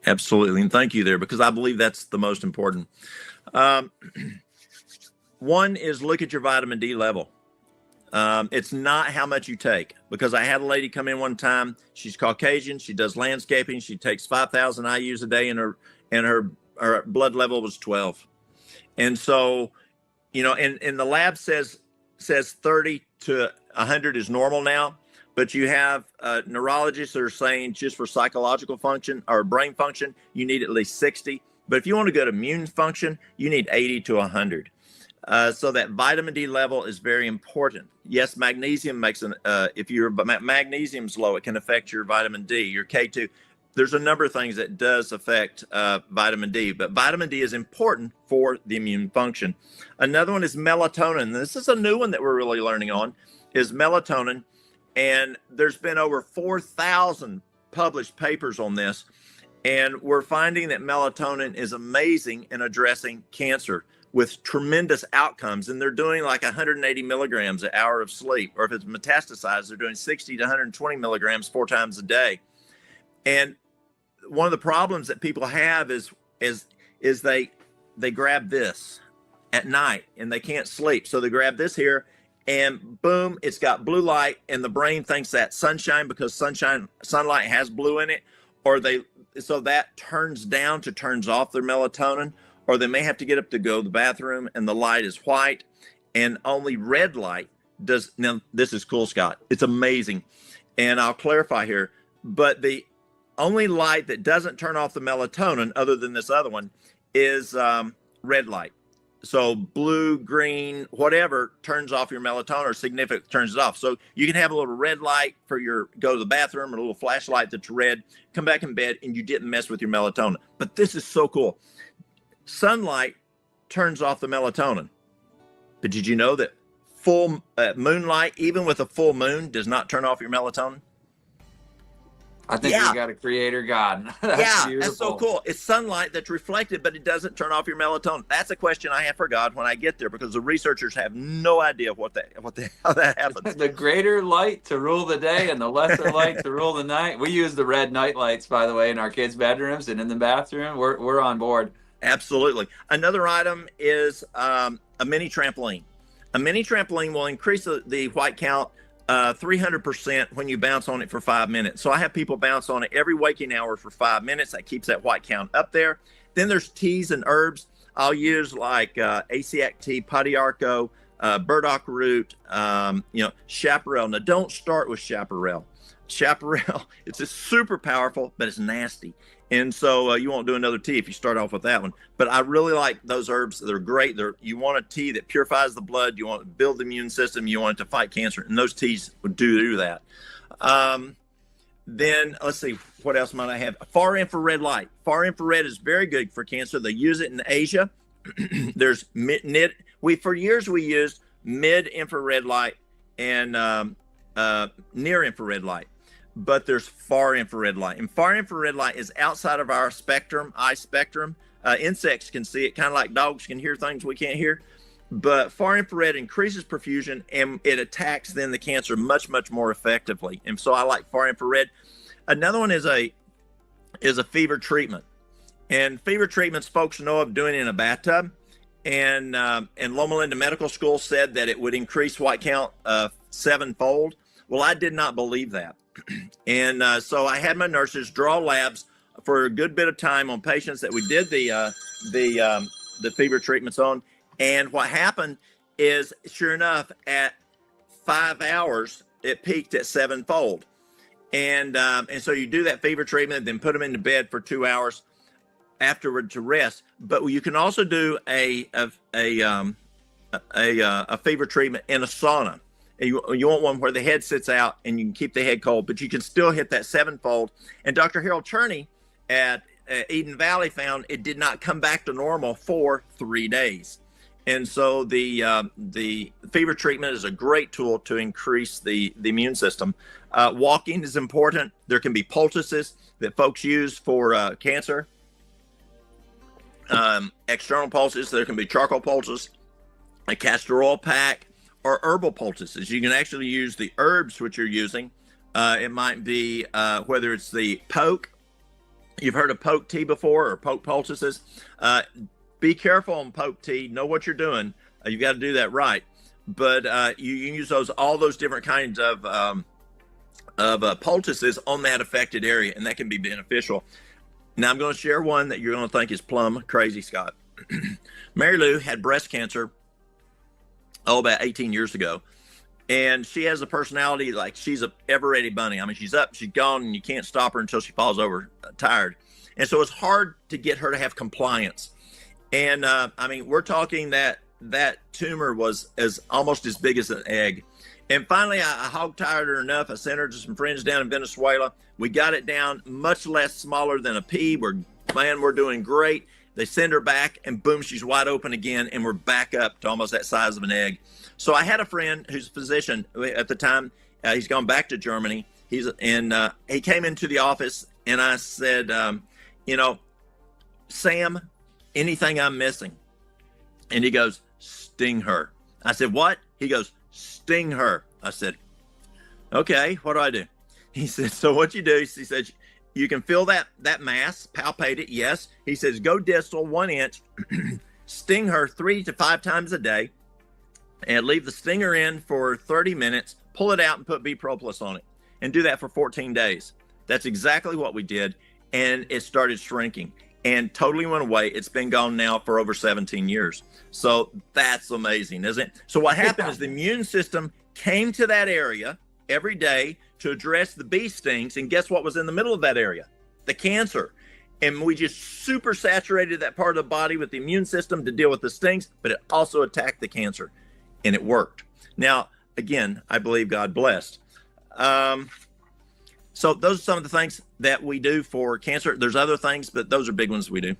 Absolutely. And thank you there, because I believe that's the most important. One is look at your vitamin D level. It's not how much you take, because I had a lady come in one time. She's Caucasian. She does landscaping. She takes 5,000 IUs a day, and her blood level was 12. And so, and the lab says 30 to 100 is normal now. But you have neurologists that are saying just for psychological function or brain function, you need at least 60. But if you want to go to immune function, you need 80 to 100. So that vitamin D level is very important. Yes, magnesium makes if your magnesium's low, it can affect your vitamin D, your K2. There's a number of things that does affect vitamin D, but vitamin D is important for the immune function. Another one is melatonin. This is a new one that we're really learning on, is melatonin. And there's been over 4,000 published papers on this. And we're finding that melatonin is amazing in addressing cancer with tremendous outcomes. And they're doing like 180 milligrams an hour of sleep. Or if it's metastasized, they're doing 60 to 120 milligrams 4 times a day. And one of the problems that people have is they grab this at night and they can't sleep. So they grab this here, and boom, it's got blue light, and the brain thinks that's sunshine because sunlight has blue in it, so that turns off their melatonin, or they may have to get up to go to the bathroom and the light is white, and only red light does. Now, this is cool, Scott. It's amazing. And I'll clarify here, but the only light that doesn't turn off the melatonin, other than this other one, is red light. So blue, green, whatever turns off your melatonin, or significant turns it off. So you can have a little red light for go to the bathroom, or a little flashlight that's red, come back in bed, and you didn't mess with your melatonin. But this is so cool. Sunlight turns off the melatonin. But did you know that full moonlight, even with a full moon, does not turn off your melatonin? I think we got a creator God. That's beautiful. That's so cool. It's sunlight that's reflected, but it doesn't turn off your melatonin. That's a question I have for God when I get there, because the researchers have no idea how that happens. The greater light to rule the day and the lesser light to rule the night. We use the red night lights, by the way, in our kids' bedrooms and in the bathroom. We're on board. Absolutely. Another item is a mini trampoline. A mini trampoline will increase the white count 300% when you bounce on it for 5 minutes. So I have people bounce on it every waking hour for 5 minutes. That keeps that white count up there. Then there's teas and herbs. I'll use like Asiac tea, Padiarco, burdock root, chaparral. Now don't start with chaparral. Chaparral, it's just super powerful, but it's nasty. And so you won't do another tea if you start off with that one. But I really like those herbs. They're great. You want a tea that purifies the blood. You want to build the immune system. You want it to fight cancer. And those teas would do that. Then let's see, what else might I have? Far infrared light. Far infrared is very good for cancer. They use it in Asia. There's for years we used mid infrared light and near infrared light. But there's far infrared light, and far infrared light is outside of our eye spectrum. Insects can see it, kind of like dogs can hear things we can't hear. But far infrared increases perfusion, and it attacks then the cancer much, much more effectively. And so I like far infrared. Another one is a fever treatment, and fever treatments folks know of doing in a bathtub. And Loma Linda Medical School said that it would increase white count 7-fold. Well, I did not believe that. And so I had my nurses draw labs for a good bit of time on patients that we did the fever treatments on. And what happened is, sure enough, at 5 hours, it peaked at 7-fold. And so you do that fever treatment, then put them into bed for 2 hours afterward to rest. But you can also do a fever treatment in a sauna. You want one where the head sits out and you can keep the head cold, but you can still hit that 7-fold. And Dr. Harold Cherney at Eden Valley found it did not come back to normal for 3 days. And so the fever treatment is a great tool to increase the immune system. Walking is important. There can be poultices that folks use for cancer. External poultices, there can be charcoal poultices, a castor oil pack, or herbal poultices. You can actually use the herbs which you're using. It might be whether it's the poke. You've heard of poke tea before, or poke poultices. Be careful on poke tea. Know what you're doing. You've got to do that right. But you can use all those different kinds of poultices on that affected area, and that can be beneficial. Now I'm going to share one that you're going to think is plumb crazy, Scott. Mary Lou had breast cancer about 18 years ago. And she has a personality like she's a ever-ready bunny. I mean, she's up, she's gone, and you can't stop her until she falls over tired. And so it's hard to get her to have compliance. And I mean, we're talking that tumor was almost as big as an egg. And finally, I hog-tired her enough. I sent her to some friends down in Venezuela. We got it down much less smaller than a pea. We're doing great. They send her back, and boom, she's wide open again, and we're back up to almost that size of an egg. So I had a friend who's a physician at the time. He's gone back to Germany. He came into the office, and I said, Sam, anything I'm missing? And he goes, sting her. I said, what? He goes, sting her. I said, okay, what do I do? He said, so what you do, he said, you can feel that mass, palpate it, yes. He says, go distal 1 inch, sting her 3 to 5 times a day, and leave the stinger in for 30 minutes, pull it out and put B-Propolis on it, and do that for 14 days. That's exactly what we did, and it started shrinking and totally went away. It's been gone now for over 17 years. So that's amazing, isn't it? So what happened is the immune system came to that area every day to address the bee stings, and guess what was in the middle of that area? The cancer. And we just super saturated that part of the body with the immune system to deal with the stings, but it also attacked the cancer, and it worked. Now, again, I believe God blessed. So those are some of the things that we do for cancer. There's other things, but those are big ones we do.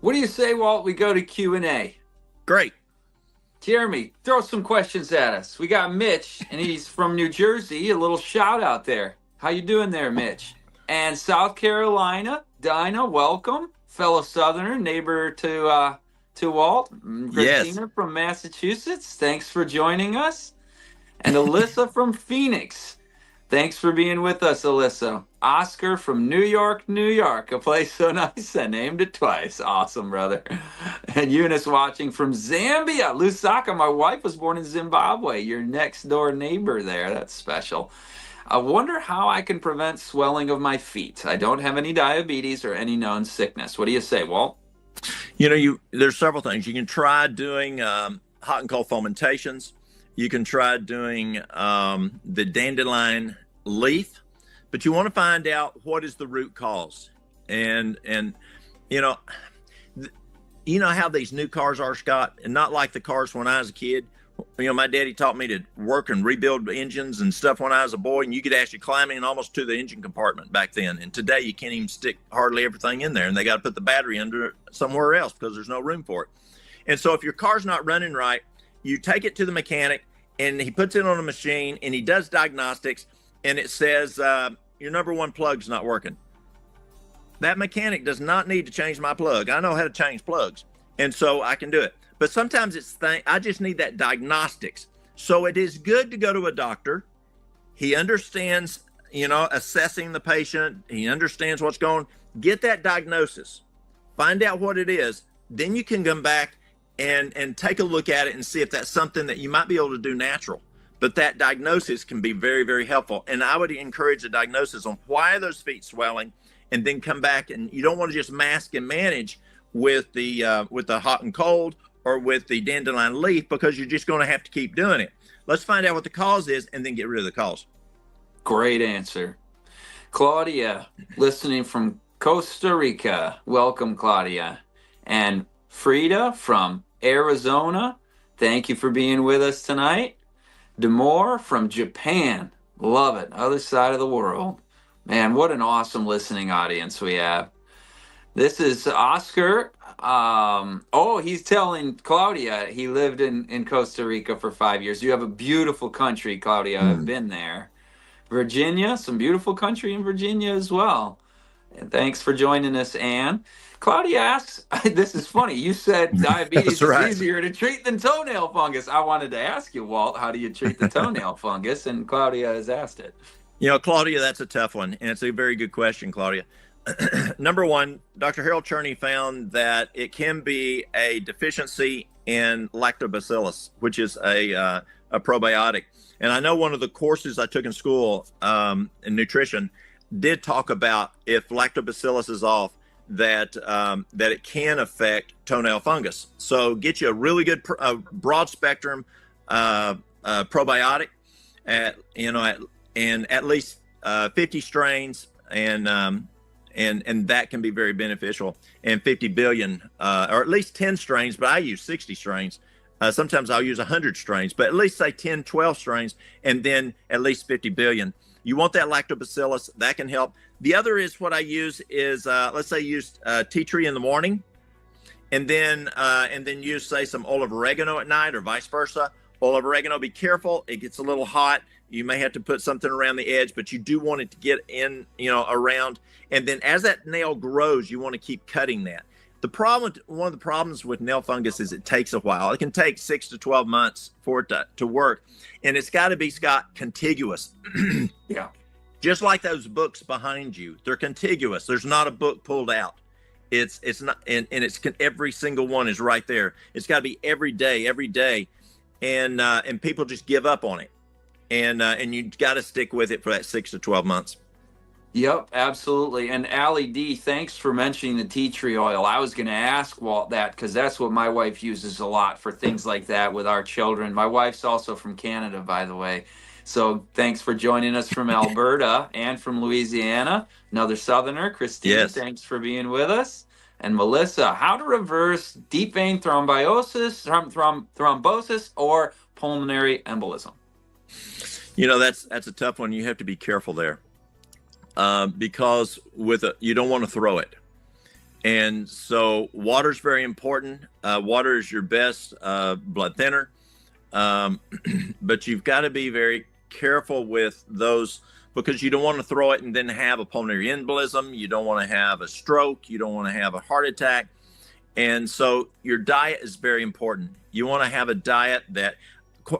What do you say, Walt? We go to Q&A. Great. Jeremy, throw some questions at us. We got Mitch, and he's from New Jersey. A little shout out there. How you doing there, Mitch? And South Carolina, Dinah, welcome. Fellow Southerner, neighbor to Walt. Christina from Massachusetts, thanks for joining us. And Alyssa from Phoenix. Thanks for being with us, Alyssa. Oscar from New York, New York, a place so nice I named it twice. Awesome, brother. And Eunice watching from Zambia. Lusaka, my wife was born in Zimbabwe. Your next door neighbor there. That's special. I wonder how I can prevent swelling of my feet. I don't have any diabetes or any known sickness. What do you say, Walt? There's several things. You can try doing hot and cold fomentations. You can try doing the dandelion leaf, but you want to find out what is the root cause. And you know, you know how these new cars are, Scott, and not like the cars when I was a kid. You know, my daddy taught me to work and rebuild engines and stuff when I was a boy, and you could actually climb in almost to the engine compartment back then. And today you can't even stick hardly everything in there, and they got to put the battery under somewhere else because there's no room for it. And so if your car's not running right, you take it to the mechanic, and he puts it on a machine, and he does diagnostics, and it says your number one plug's not working. That mechanic does not need to change my plug. I know how to change plugs, and so I can do it. But sometimes I just need that diagnostics. So it is good to go to a doctor. He understands, you know, assessing the patient. He understands what's going on. Get that diagnosis. Find out what it is. Then you can come back and take a look at it and see if that's something that you might be able to do natural. But that diagnosis can be very, very helpful. And I would encourage a diagnosis on why are those feet swelling, and then come back. And you don't want to just mask and manage with the hot and cold or with the dandelion leaf, because you're just going to have to keep doing it. Let's find out what the cause is and then get rid of the cause. Great answer. Claudia, listening from Costa Rica. Welcome, Claudia. And Frida from Arizona. Thank you for being with us tonight. Demore from Japan. Love it. Other side of the world. Man, what an awesome listening audience we have. This is Oscar. He's telling Claudia he lived in Costa Rica for 5 years. You have a beautiful country, Claudia. I've been there. Virginia, some beautiful country in Virginia as well. And thanks for joining us, Anne. Claudia asks, this is funny. You said diabetes is easier to treat than toenail fungus. I wanted to ask you, Walt, how do you treat the toenail fungus? And Claudia has asked it. You know, Claudia, that's a tough one. And it's a very good question, Claudia. Number one, Dr. Harold Cherney found that it can be a deficiency in lactobacillus, which is a probiotic. And I know one of the courses I took in school in nutrition did talk about if lactobacillus is off, that it can affect toenail fungus. So get you a really good broad spectrum probiotic at least 50 strains, and that can be very beneficial. And 50 billion, or at least 10 strains, but I use 60 strains. Sometimes I'll use 100 strains, but at least say 10, 12 strains, and then at least 50 billion. You want that lactobacillus, that can help. The other is what I use is, let's say use tea tree in the morning, and then use, say, some olive oregano at night, or vice versa. Olive oregano, be careful, it gets a little hot. You may have to put something around the edge, but you do want it to get in, around. And then as that nail grows, you want to keep cutting that. One of the problems with nail fungus is it takes a while. It can take 6 to 12 months for it to work. And it's got to be, Scott, contiguous. Yeah. Just like those books behind you, they're contiguous. There's not a book pulled out. It's not, and it's every single one is right there. It's got to be every day. And people just give up on it. And you got to stick with it for that 6 to 12 months. Yep, absolutely. And Allie D, thanks for mentioning the tea tree oil. I was going to ask Walt that because that's what my wife uses a lot for things like that with our children. My wife's also from Canada, by the way. So thanks for joining us from Alberta and from Louisiana. Another Southerner, Christine, yes. Thanks for being with us. And Melissa, how to reverse deep vein thrombosis or pulmonary embolism? That's a tough one. You have to be careful there. Because you don't want to throw it. And so water's very important. Water is your best blood thinner. But you've got to be very careful with those, because you don't want to throw it and then have a pulmonary embolism. You don't want to have a stroke. You don't want to have a heart attack. And so your diet is very important. You want to have a diet that,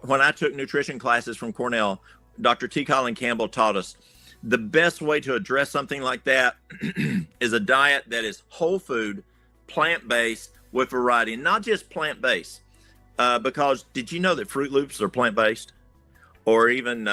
when I took nutrition classes from Cornell, Dr. T. Colin Campbell taught us the best way to address something like that is a diet that is whole food, plant-based, with variety, and not just plant-based. Because did you know that Fruit Loops are plant-based? Or even,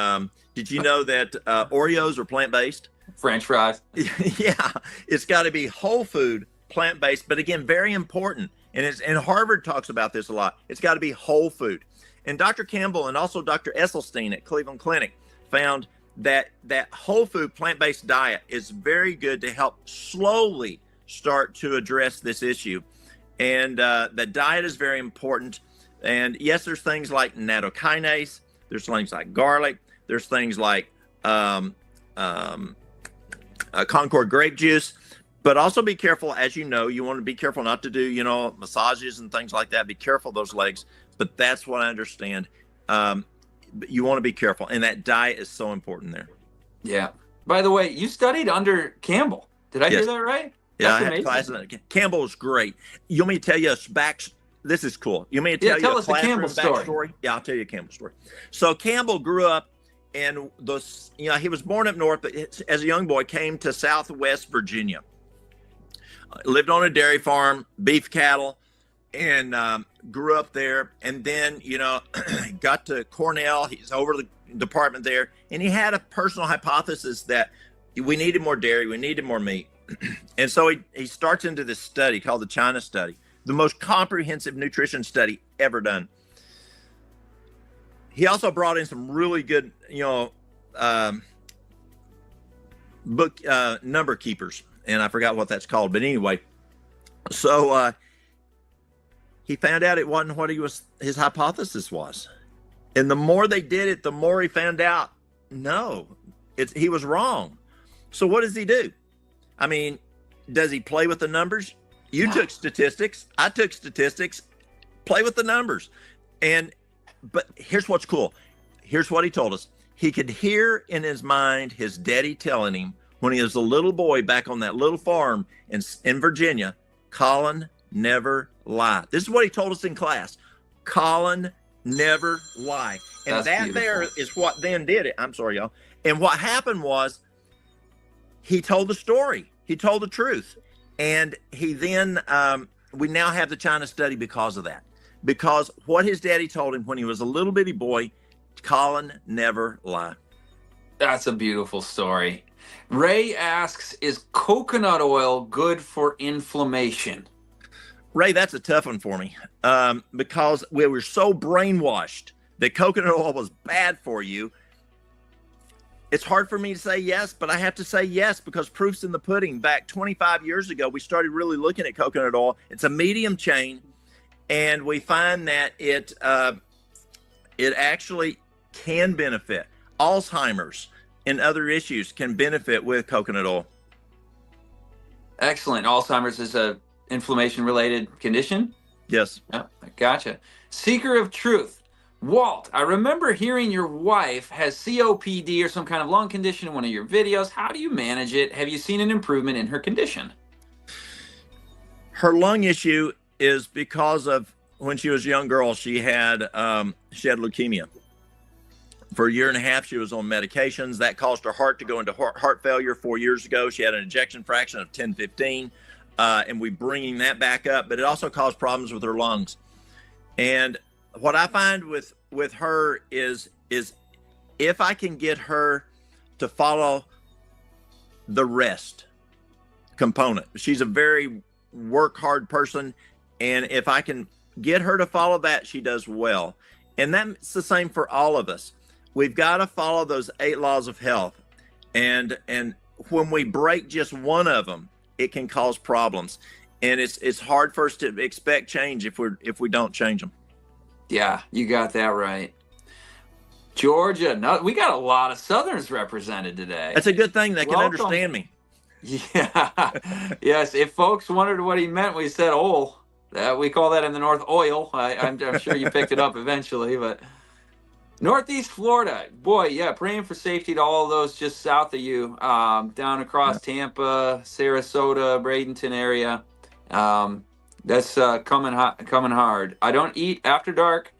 did you know that Oreos are plant-based? French fries. Yeah, it's got to be whole food, plant-based, but again, very important. And Harvard talks about this a lot. It's got to be whole food. And Dr. Campbell and also Dr. Esselstyn at Cleveland Clinic found that whole food plant-based diet is very good to help slowly start to address this issue. And the diet is very important. And yes, there's things like nattokinase, there's things like garlic, there's things like Concord grape juice. But also be careful, as you know, you want to be careful not to do, you know, massages and things like that. Be careful of those legs. But that's what I understand. You want to be careful. And that diet is so important there. Yeah. By the way, you studied under Campbell. Did I hear that right? Yeah, I had classes. Campbell was great. You want me to tell you this is cool. You want me to tell you a classroom backstory? Yeah, I'll tell you a Campbell story. So Campbell grew up in he was born up north, but as a young boy came to Southwest Virginia. Lived on a dairy farm, beef cattle, and grew up there. And then, got to Cornell. He's over the department there. And he had a personal hypothesis that we needed more dairy, we needed more meat. And so he starts into this study called the China study, the most comprehensive nutrition study ever done. He also brought in some really good, book number keepers. And I forgot what that's called. But anyway, so he found out it wasn't what his hypothesis was. And the more they did it, the more he found out, no, he was wrong. So what does he do? I mean, does he play with the numbers? You took statistics. I took statistics. Play with the numbers. But here's what's cool. Here's what he told us. He could hear in his mind his daddy telling him, when he was a little boy back on that little farm in Virginia, Colin, never lie. This is what he told us in class. Colin, never lie. And that beautiful. There is what then did it. I'm sorry, y'all. And what happened was he told the story. He told the truth. And he then, we now have the China study because of that. Because what his daddy told him when he was a little bitty boy, Colin, never lie. That's a beautiful story. Ray asks, is coconut oil good for inflammation? Ray, that's a tough one for me because we were so brainwashed that coconut oil was bad for you. It's hard for me to say yes, but I have to say yes because proof's in the pudding. Back 25 years ago, we started really looking at coconut oil. It's a medium chain, and we find that it actually can benefit. Alzheimer's and other issues can benefit with coconut oil. Excellent. Alzheimer's is a inflammation-related condition? Yes. Oh, gotcha. Seeker of Truth. Walt, I remember hearing your wife has COPD or some kind of lung condition in one of your videos. How do you manage it? Have you seen an improvement in her condition? Her lung issue is because of when she was a young girl, she had leukemia. For a year and a half, she was on medications. That caused her heart to go into heart failure 4 years ago. She had an ejection fraction of 10-15, and we're bringing that back up. But it also caused problems with her lungs. And what I find with her is if I can get her to follow the rest component. She's a very work hard person. And if I can get her to follow that, she does well. And that's the same for all of us. We've got to follow those 8 laws of health. And when we break just one of them, it can cause problems. And it's hard for us to expect change if we don't change them. Yeah, you got that right. Georgia, we got a lot of Southerners represented today. That's a good thing. They can understand me. Yeah. Yes, if folks wondered what he meant when he said oil, we call that in the North oil. I'm sure you picked it up eventually, but Northeast Florida, boy, yeah, praying for safety to all of those just south of you, down across Tampa, Sarasota, Bradenton area. That's coming hard. I don't eat after dark.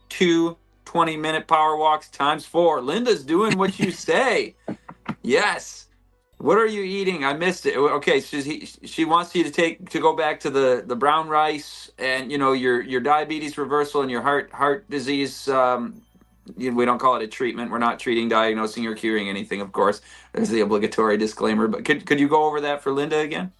2 20-minute power walks times 4. Linda's doing what you say. Yes. What are you eating? I missed it. Okay, she wants you to go back to the brown rice and your diabetes reversal and your heart disease. We don't call it a treatment. We're not treating, diagnosing, or curing anything, of course. There's the obligatory disclaimer. But could you go over that for Linda again?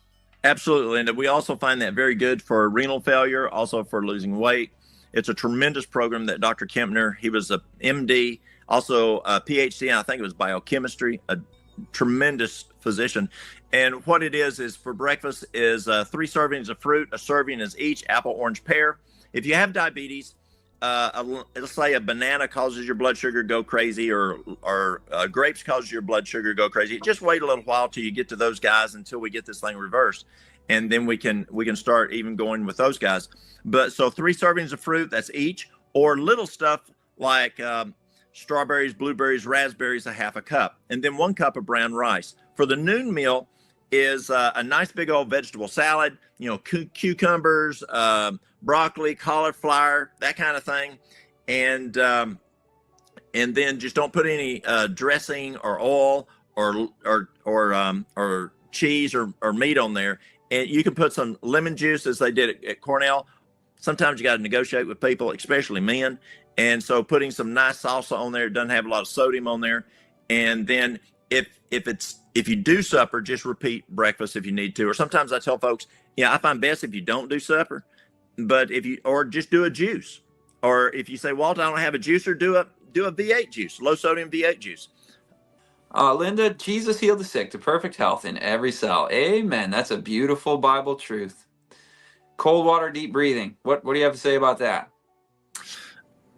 Absolutely, Linda. We also find that very good for renal failure, also for losing weight. It's a tremendous program that Dr. Kempner, he was a MD, also a PhD, and I think it was biochemistry, a tremendous physician. And what it is for breakfast is 3 servings of fruit. A serving is each apple, orange, pear. If you have diabetes, let's say a banana causes your blood sugar to go crazy, or grapes causes your blood sugar to go crazy. Just wait a little while till you get to those guys, until we get this thing reversed, and then we can start even going with those guys. But so 3 servings of fruit, that's each, or little stuff like strawberries, blueberries, raspberries, a half a cup, and then 1 cup of brown rice. For the noon meal is a nice big old vegetable salad, cucumbers, broccoli, cauliflower, that kind of thing. And then just don't put any dressing or oil or cheese or meat on there. And you can put some lemon juice, as they did at Cornell. Sometimes you got to negotiate with people, especially men. And so putting some nice salsa on there, doesn't have a lot of sodium on there. And then if you do supper, just repeat breakfast if you need to. Or sometimes I tell folks, I find best if you don't do supper, but or just do a juice. Or if you say, Walt, I don't have a juicer, do a V8 juice, low sodium V8 juice. Linda, Jesus healed the sick to perfect health in every cell. Amen. That's a beautiful Bible truth. Cold water, deep breathing. What do you have to say about that?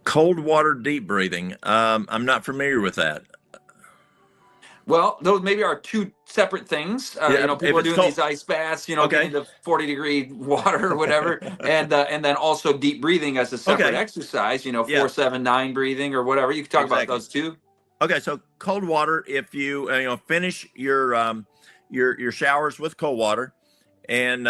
Cold water, deep breathing. I'm not familiar with that. Well, those maybe are 2 separate things. People are doing these ice baths, getting into 40-degree water or whatever, and then also deep breathing as a separate exercise. 4-7-9 breathing or whatever. You can talk about those too. Okay, so cold water. If you finish your showers with cold water, and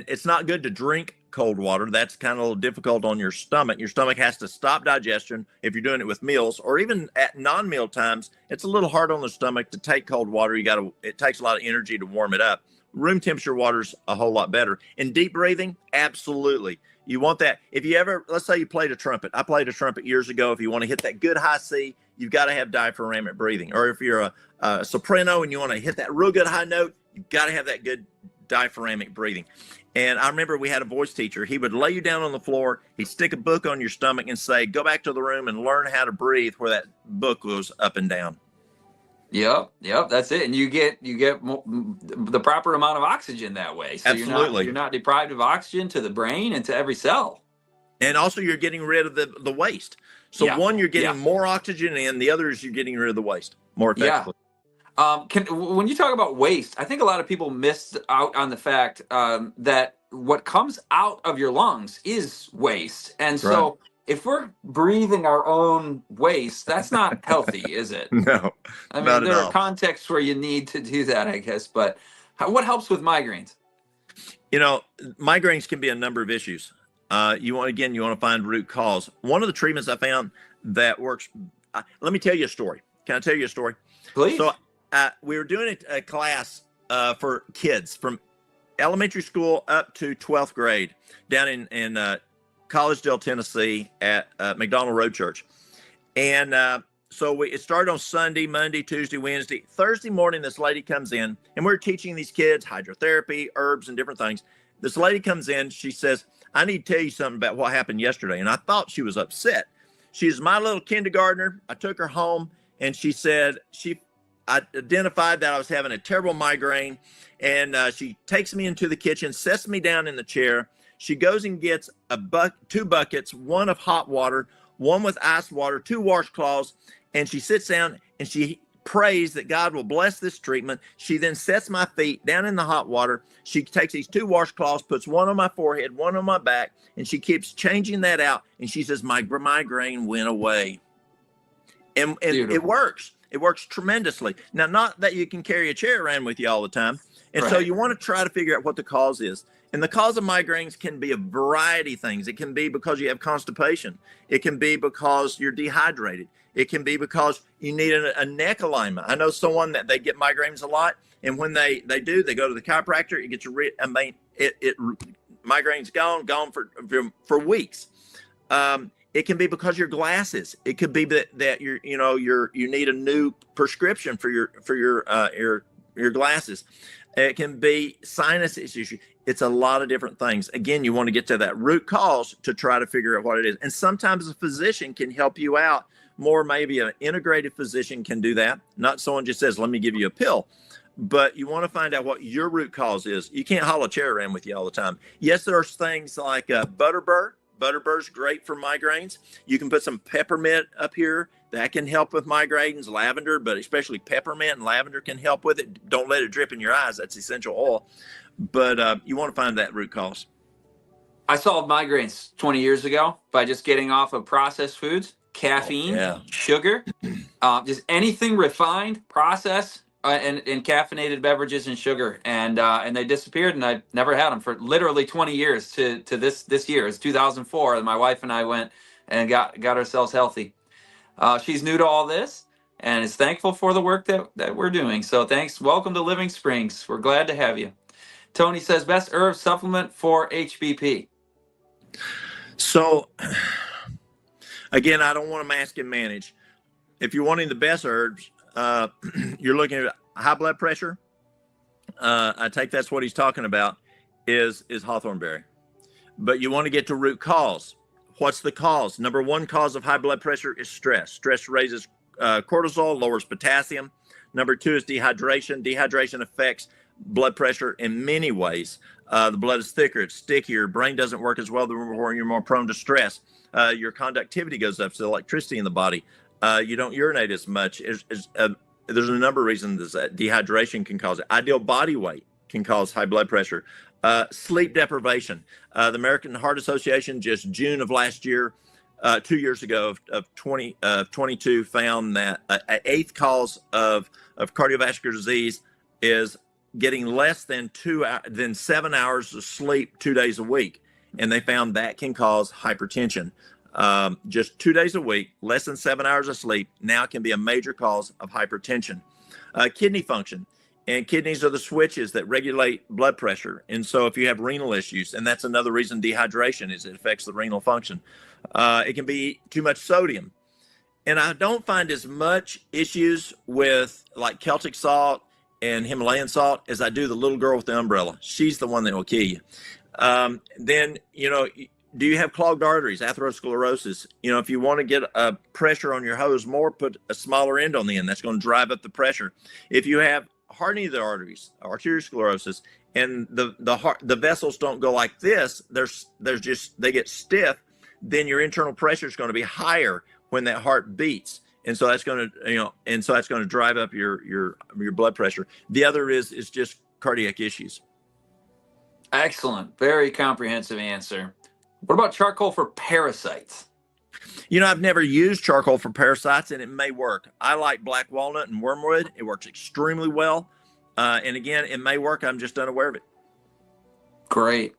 it's not good to drink cold water. That's kind of a little difficult on your stomach. Your stomach has to stop digestion if you're doing it with meals, or even at non-meal times. It's a little hard on the stomach to take cold water. It takes a lot of energy to warm it up. Room temperature water's a whole lot better. And deep breathing, absolutely. You want that. If you ever, let's say you played a trumpet. I played a trumpet years ago. If you want to hit that good high C, you've got to have diaphragmatic breathing. Or if you're a soprano and you want to hit that real good high note, you've got to have that good diaphragmatic breathing. And I remember we had a voice teacher. He would lay you down on the floor. He'd stick a book on your stomach and say, go back to the room and learn how to breathe, where that book goes up and down. Yep, that's it. And you get the proper amount of oxygen that way. So Absolutely. You're not deprived of oxygen to the brain and to every cell. And also you're getting rid of the waste. So one, you're getting more oxygen in, the other is you're getting rid of the waste more effectively. When you talk about waste, I think a lot of people miss out on the fact that what comes out of your lungs is waste. And so if we're breathing our own waste, that's not healthy, is it? No, I mean, there are contexts where you need to do that, I guess. But what helps with migraines? Migraines can be a number of issues. You want to find root cause. One of the treatments I found that works. Let me tell you a story. Can I tell you a story? Please. So we were doing a class for kids from elementary school up to 12th grade down in Collegedale, Tennessee at McDonald Road Church. And so it started on Sunday, Monday, Tuesday, Wednesday. Thursday morning, this lady comes in, and we're teaching these kids hydrotherapy, herbs, and different things. This lady comes in. She says, I need to tell you something about what happened yesterday. And I thought she was upset. She's my little kindergartner. I took her home, and she said I identified that I was having a terrible migraine, and she takes me into the kitchen, sets me down in the chair. She goes and gets 2 buckets, one of hot water, one with ice water, 2 washcloths, and she sits down and she prays that God will bless this treatment. She then sets my feet down in the hot water. She takes these 2 washcloths, puts one on my forehead, one on my back, and she keeps changing that out. And she says, my migraine went away. And it works. It works tremendously. Now, not that you can carry a chair around with you all the time. And so you want to try to figure out what the cause is. And the cause of migraines can be a variety of things. It can be because you have constipation. It can be because you're dehydrated. It can be because you need a neck alignment. I know someone that they get migraines a lot, and when they do, they go to the chiropractor. It gets migraines gone for weeks. It can be because your glasses. It could be that you need a new prescription for your your glasses. It can be sinus issue. It's a lot of different things. Again, you want to get to that root cause to try to figure out what it is. And sometimes a physician can help you out more. Maybe an integrated physician can do that. Not someone just says, let me give you a pill. But you want to find out what your root cause is. You can't haul a chair around with you all the time. Yes, there's things like butterbur. Butterbur's great for migraines. You can put some peppermint up here. That can help with migraines. Lavender, but especially peppermint and lavender can help with it. Don't let it drip in your eyes. That's essential oil. But you want to find that root cause. I solved migraines 20 years ago by just getting off of processed foods, caffeine, sugar, just anything refined, processed, and caffeinated beverages and sugar, and they disappeared, and I never had them for literally 20 years to this year. It's 2004, and my wife and I went and got ourselves healthy. She's new to all this and is thankful for the work that we're doing. So thanks. Welcome to Living Springs. We're glad to have you. Tony says, best herb supplement for HBP. So again, I don't want to mask and manage. If you're wanting the best herbs, you're looking at high blood pressure. I take that's what he's talking about is hawthornberry. But you want to get to root cause. What's the cause? Number one cause of high blood pressure is stress. Stress raises cortisol, lowers potassium. Number two is dehydration. Dehydration affects blood pressure in many ways. The blood is thicker, it's stickier, brain doesn't work as well, you're more prone to stress. Your conductivity goes up, so electricity in the body. You don't urinate as much. There's a number of reasons that dehydration can cause it. Ideal body weight can cause high blood pressure. Sleep deprivation. The American Heart Association, just June of last year, 2 years ago of 22, found that an eighth cause of cardiovascular disease is getting less than 7 hours of sleep 2 days a week. And they found that can cause hypertension. Just 2 days a week, less than 7 hours of sleep, now can be a major cause of hypertension. Kidney function. And kidneys are the switches that regulate blood pressure. And so if you have renal issues, and that's another reason dehydration is it affects the renal function. It can be too much sodium. And I don't find as much issues with like Celtic salt and Himalayan salt as I do the little girl with the umbrella. She's the one that will kill you. Then, do you have clogged arteries, atherosclerosis? If you want to get a pressure on your hose more, put a smaller end on the end. That's going to drive up the pressure. If you have hardening of the arteries, arteriosclerosis, and the vessels don't go like this, they get stiff, then your internal pressure is going to be higher when that heart beats. And so that's going to, drive up your blood pressure. The other is just cardiac issues. Excellent. Very comprehensive answer. What about charcoal for parasites? I've never used charcoal for parasites, and it may work. I like black walnut and wormwood. It works extremely well. And again, it may work. I'm just unaware of it. Great.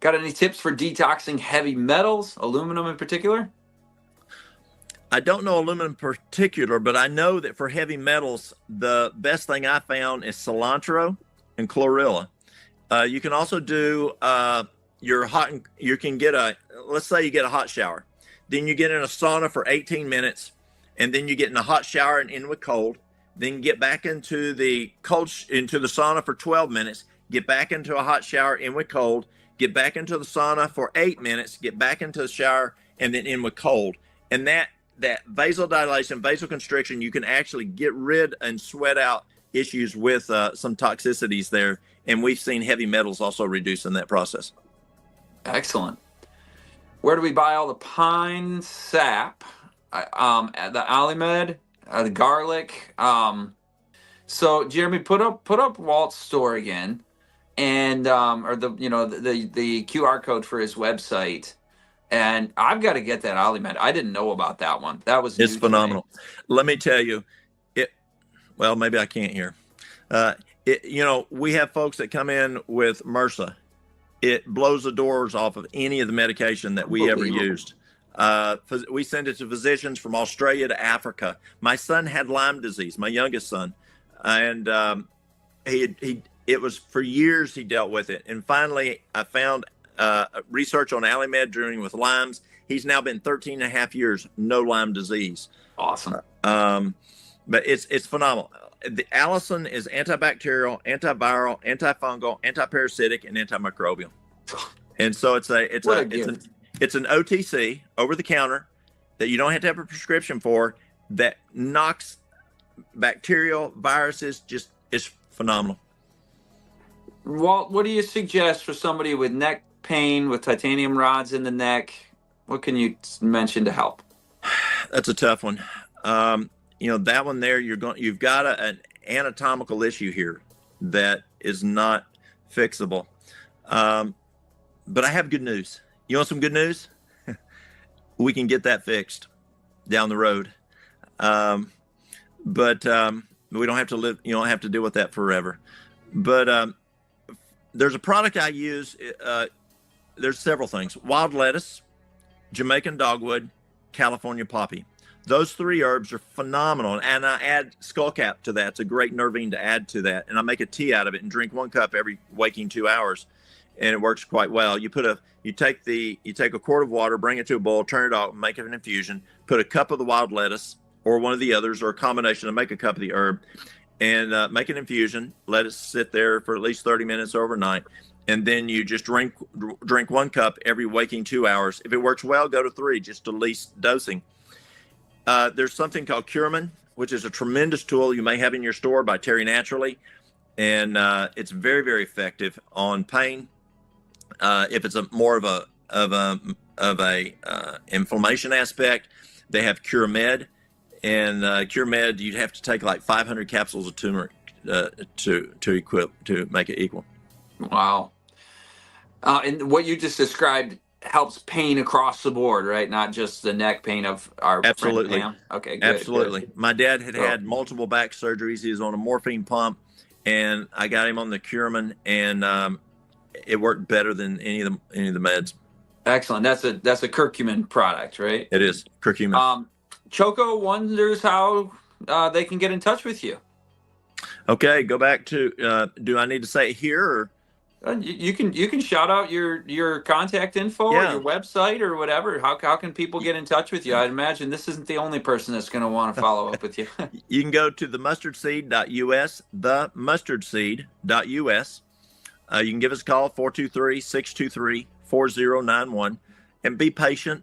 Got any tips for detoxing heavy metals, aluminum in particular? I don't know aluminum in particular, but I know that for heavy metals, the best thing I found is cilantro and chlorella. You can also do let's say you get a hot shower. Then you get in a sauna for 18 minutes, and then you get in a hot shower and in with cold. Then get back into the sauna for 12 minutes, get back into a hot shower, in with cold, get back into the sauna for 8 minutes, get back into the shower, and then in with cold. And that vasodilation, vasoconstriction, you can actually get rid and sweat out issues with some toxicities there. And we've seen heavy metals also reduce in that process. Excellent. Where do we buy all the pine sap? The Alimed, the garlic. So Jeremy, put up Walt's store again, and or the QR code for his website. And I've got to get that Alimed. I didn't know about that one. That was it's phenomenal. Let me tell you, well, maybe I can't hear. We have folks that come in with MRSA. It blows the doors off of any of the medication that we ever used. We send it to physicians from Australia to Africa. My son had Lyme disease, my youngest son, and it was for years he dealt with it. And finally, I found research on Alimed dealing with Lyme's. He's now been 13 and a half years, no Lyme disease. Awesome. But it's phenomenal. the Allison is antibacterial, antiviral, antifungal, antiparasitic, and antimicrobial. And so it's What a gift. an OTC, over the counter, that you don't have to have a prescription for, that knocks bacterial viruses. Just is phenomenal. Walt, what do you suggest for somebody with neck pain, with titanium rods in the neck? What can you mention to help? That's a tough one. That one there, you've got an anatomical issue here that is not fixable. But I have good news. You want some good news? We can get that fixed down the road. But we don't have to live. You don't have to deal with that forever. But there's a product I use. There's several things: wild lettuce, Jamaican dogwood, California poppy. Those three herbs are phenomenal. And I add skullcap to that. It's a great nervine to add to that. And I make a tea out of it and drink 1 cup every waking 2 hours. And it works quite well. You take a quart of water, bring it to a boil, turn it off, make it an infusion, put a cup of the wild lettuce or one of the others or a combination, and make a cup of the herb, and make an infusion, let it sit there for at least 30 minutes overnight. And then you just drink 1 cup every waking 2 hours. If it works well, go to 3, just to least dosing. There's something called Curcumin, which is a tremendous tool you may have in your store by Terry Naturally. And it's very, very effective on pain. If it's more of a inflammation aspect, they have Cure Med, and Cure Med, you'd have to take like 500 capsules of turmeric to make it equal. Wow. And what you just described helps pain across the board, right? Not just the neck pain of our Absolutely. friend Pam. Okay, good. Absolutely. Good. My dad had multiple back surgeries. He was on a morphine pump, and I got him on the Curcumin, and it worked better than any of the meds. Excellent. That's a curcumin product, right? It is curcumin. Choco wonders how they can get in touch with you. Okay, go back to. Do I need to say it here? Or? You can shout out your contact info or your website or whatever. How can people get in touch with you? I'd imagine this isn't the only person that's going to want to follow up with you. You can go to themustardseed.us, themustardseed.us. You can give us a call, 423-623-4091, and be patient.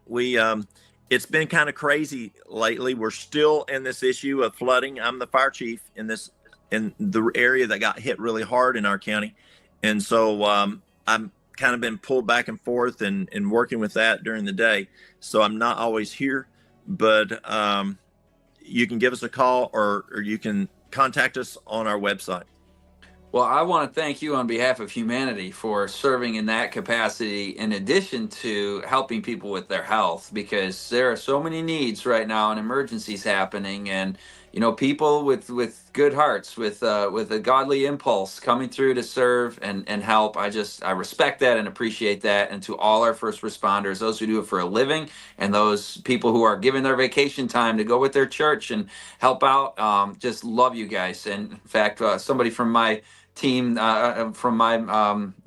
It's been kind of crazy lately. We're still in this issue of flooding. I'm the fire chief in the area that got hit really hard in our county. And so I'm kind of been pulled back and forth and working with that during the day. So I'm not always here, but you can give us a call or you can contact us on our website. Well, I want to thank you on behalf of humanity for serving in that capacity, in addition to helping people with their health, because there are so many needs right now and emergencies happening. And, people with good hearts, with a godly impulse coming through to serve and help. I respect that and appreciate that. And to all our first responders, those who do it for a living, and those people who are giving their vacation time to go with their church and help out, just love you guys. And in fact, somebody from my team from my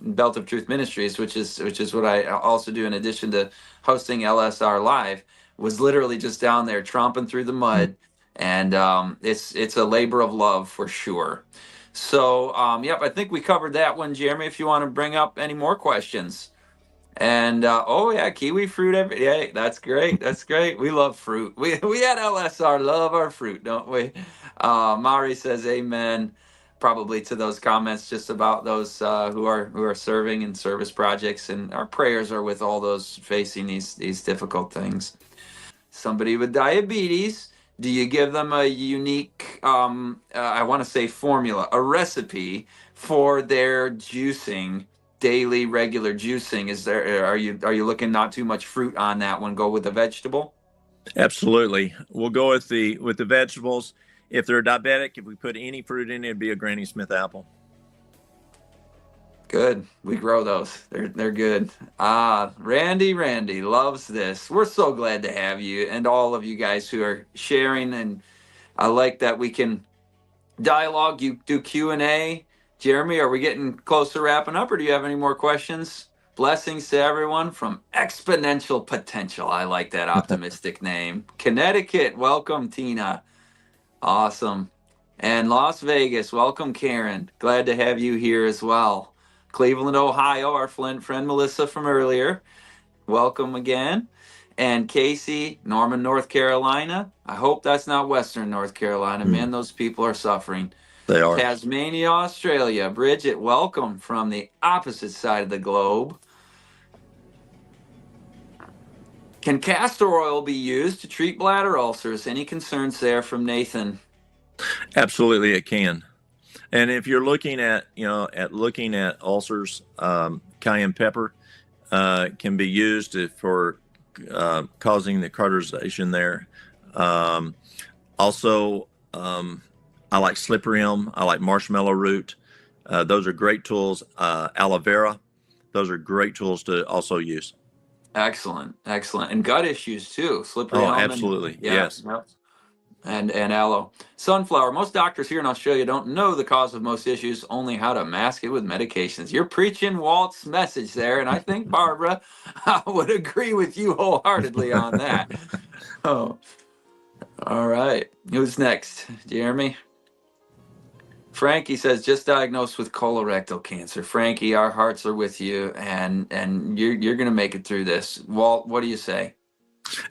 Belt of Truth Ministries, which is what I also do in addition to hosting LSR Live, was literally just down there tromping through the mud, and it's a labor of love for sure. So yep, I think we covered that one, Jeremy. If you want to bring up any more questions. And kiwi fruit yeah, that's great. That's great. We love fruit. We at LSR love our fruit, don't we? Mari says amen, probably to those comments just about those who are serving in service projects, and our prayers are with all those facing these difficult things. Somebody with diabetes, do you give them a unique I want to say formula, a recipe for their juicing, daily regular juicing? Are you looking not too much fruit on that one? Go with the vegetable? Absolutely. We'll go with the vegetables. If they're diabetic, if we put any fruit in it, it'd be a Granny Smith apple. Good. We grow those. They're good. Randy loves this. We're so glad to have you and all of you guys who are sharing. And I like that we can dialogue. You do Q&A. Jeremy, are we getting close to wrapping up, or do you have any more questions? Blessings to everyone from Exponential Potential. I like that optimistic name. Connecticut. Welcome, Tina. Awesome. And Las Vegas, welcome, Karen. Glad to have you here as well. Cleveland, Ohio, our friend Melissa from earlier. Welcome again. And Casey, Norman, North Carolina. I hope that's not Western North Carolina. Man, those people are suffering. They are. Tasmania, Australia. Bridget, welcome from the opposite side of the globe. Can castor oil be used to treat bladder ulcers? Any concerns there from Nathan? Absolutely, it can. And if you're looking at, looking at ulcers, cayenne pepper can be used for causing the cauterization there. Also, I like slippery elm. I like marshmallow root. Those are great tools. Aloe vera. Those are great tools to also use. Excellent, excellent. And gut issues too. Slippery elm. Absolutely. Yes. Yep. And aloe. Sunflower. Most doctors here in Australia don't know the cause of most issues, only how to mask it with medications. You're preaching Walt's message there, and I think, Barbara, I would agree with you wholeheartedly on that. Oh, all right. Who's next? Jeremy? Frankie says, just diagnosed with colorectal cancer. Frankie, our hearts are with you, and you're going to make it through this. Walt, what do you say?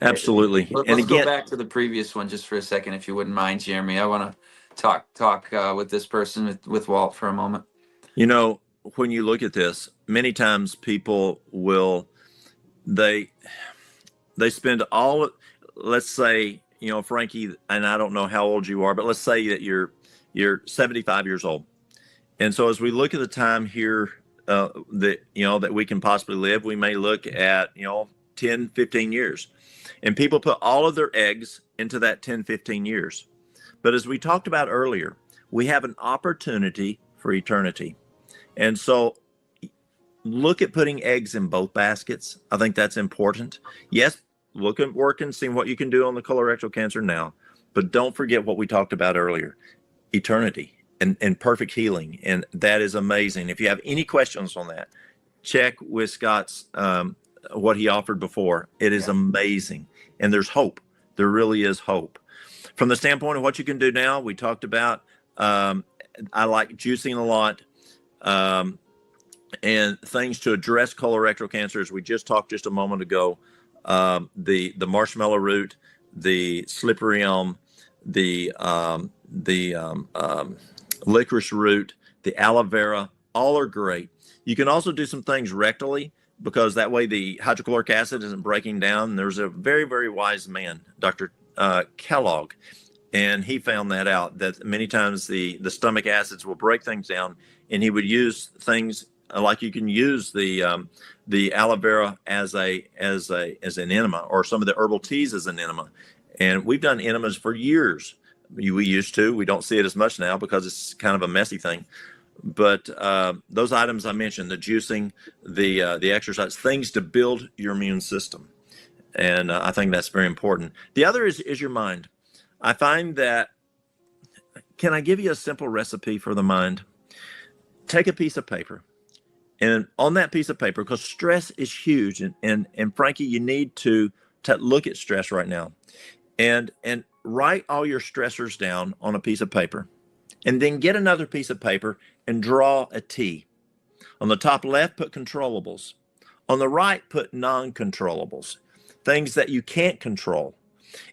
Absolutely. Let's go back to the previous one just for a second, if you wouldn't mind, Jeremy. I want to talk with this person, with Walt, for a moment. When you look at this, many times people will, they spend all, let's say, Frankie, and I don't know how old you are, but let's say that you're 75 years old. And so as we look at the time here that we can possibly live, we may look at, 10, 15 years. And people put all of their eggs into that 10, 15 years. But as we talked about earlier, we have an opportunity for eternity. And so look at putting eggs in both baskets. I think that's important. Yes, look at working, seeing what you can do on the colorectal cancer now. But don't forget what we talked about earlier, eternity and perfect healing. And that is amazing. If you have any questions on that, check with Scott's what he offered before. It is amazing. And there's hope. There really is hope. From the standpoint of what you can do now, we talked about, I like juicing a lot, and things to address colorectal cancer, as we just talked just a moment ago, the marshmallow root, the slippery elm, the licorice root, the aloe vera, all are great. You can also do some things rectally, because that way the hydrochloric acid isn't breaking down. There's a very, very wise man, Dr. Kellogg, and he found that out, that many times the stomach acids will break things down, and he would use things like you can use the aloe vera as an enema, or some of the herbal teas as an enema. And we've done enemas for years. We used to. We don't see it as much now because it's kind of a messy thing. But those items I mentioned, the juicing, the exercise, things to build your immune system. And I think that's very important. The other is your mind. I find that, can I give you a simple recipe for the mind? Take a piece of paper. And on that piece of paper, because stress is huge, and Frankie, you need to look at stress right now. And write all your stressors down on a piece of paper. And then get another piece of paper and draw a T. On the top left, put controllables. On the right, put non-controllables, things that you can't control.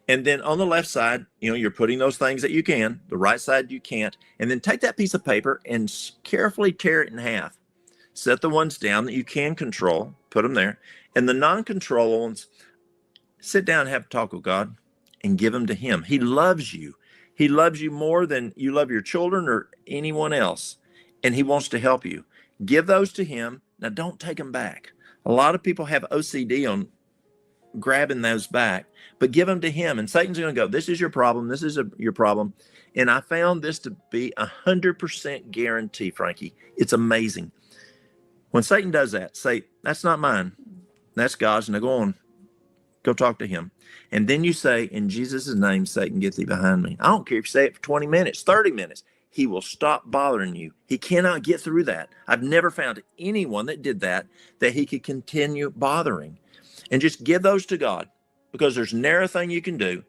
And then on the left side, you're putting those things that you can, the right side you can't. And then take that piece of paper and carefully tear it in half. Set the ones down that you can control, put them there. And the non-controllable ones, sit down and have a talk with God and give them to him. He loves you. He loves you more than you love your children or anyone else. And he wants to help you. Give those to him. Now, don't take them back. A lot of people have OCD on grabbing those back, but give them to him. And Satan's going to go, this is your problem. This is your problem. And I found this to be 100% guarantee, Frankie. It's amazing. When Satan does that, say, that's not mine. That's God's. Now go on. Go talk to him. And then you say, in Jesus' name, Satan, get thee behind me. I don't care if you say it for 20 minutes, 30 minutes. He will stop bothering you. He cannot get through that. I've never found anyone that did that he could continue bothering. And just give those to God, because there's never a thing you can do.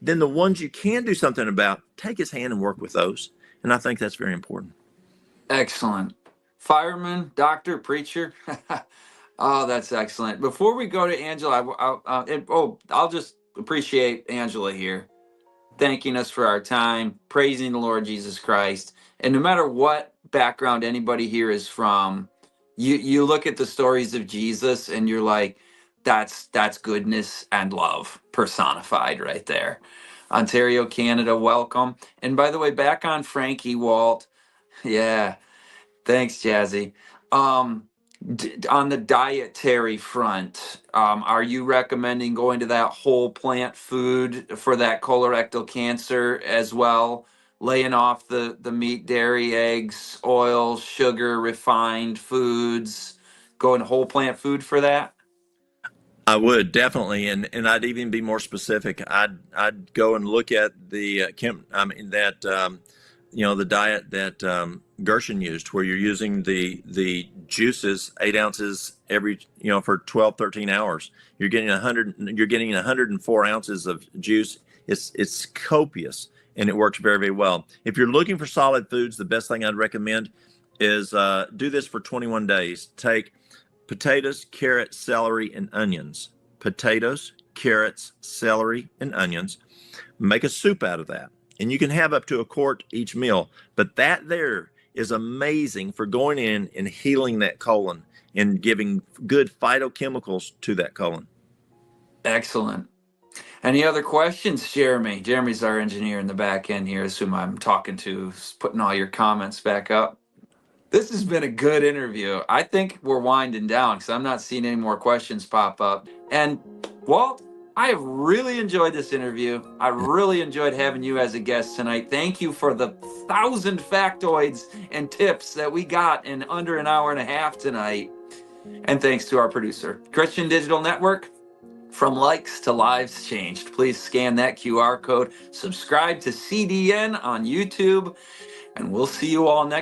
then the ones you can do something about, take his hand and work with those. And I think that's very important. Excellent. Fireman, doctor, preacher. Oh, that's excellent. Before we go to Angela, I'll just appreciate Angela here, thanking us for our time, praising the Lord Jesus Christ. And no matter what background anybody here is from, you look at the stories of Jesus and you're like, that's goodness and love personified right there. Ontario, Canada, welcome. And by the way, back on Frankie, Walt. Yeah, thanks, Jazzy. Um, on the dietary front, are you recommending going to that whole plant food for that colorectal cancer as well? Laying off the meat, dairy, eggs, oil, sugar, refined foods, going whole plant food for that? I would definitely, and I'd even be more specific. I'd go and look at the the diet that Gershon used, where you're using the juices 8 ounces every for 12, 13 hours. You're getting 104 ounces of juice. It's copious and it works very, very well. If you're looking for solid foods, the best thing I'd recommend is do this for 21 days. Take potatoes, carrots, celery, and onions. Potatoes, carrots, celery, and onions. Make a soup out of that. And you can have up to a quart each meal. But that there is amazing for going in and healing that colon and giving good phytochemicals to that colon. Excellent. Any other questions, Jeremy? Jeremy's our engineer in the back end here, is whom I'm talking to, putting all your comments back up. This has been a good interview. I think we're winding down because I'm not seeing any more questions pop up. And Walt, I have really enjoyed this interview. I really enjoyed having you as a guest tonight. Thank you for the 1,000 factoids and tips that we got in under an hour and a half tonight. And thanks to our producer, Christian Digital Network. From likes to lives changed. Please scan that QR code, subscribe to CDN on YouTube, and we'll see you all next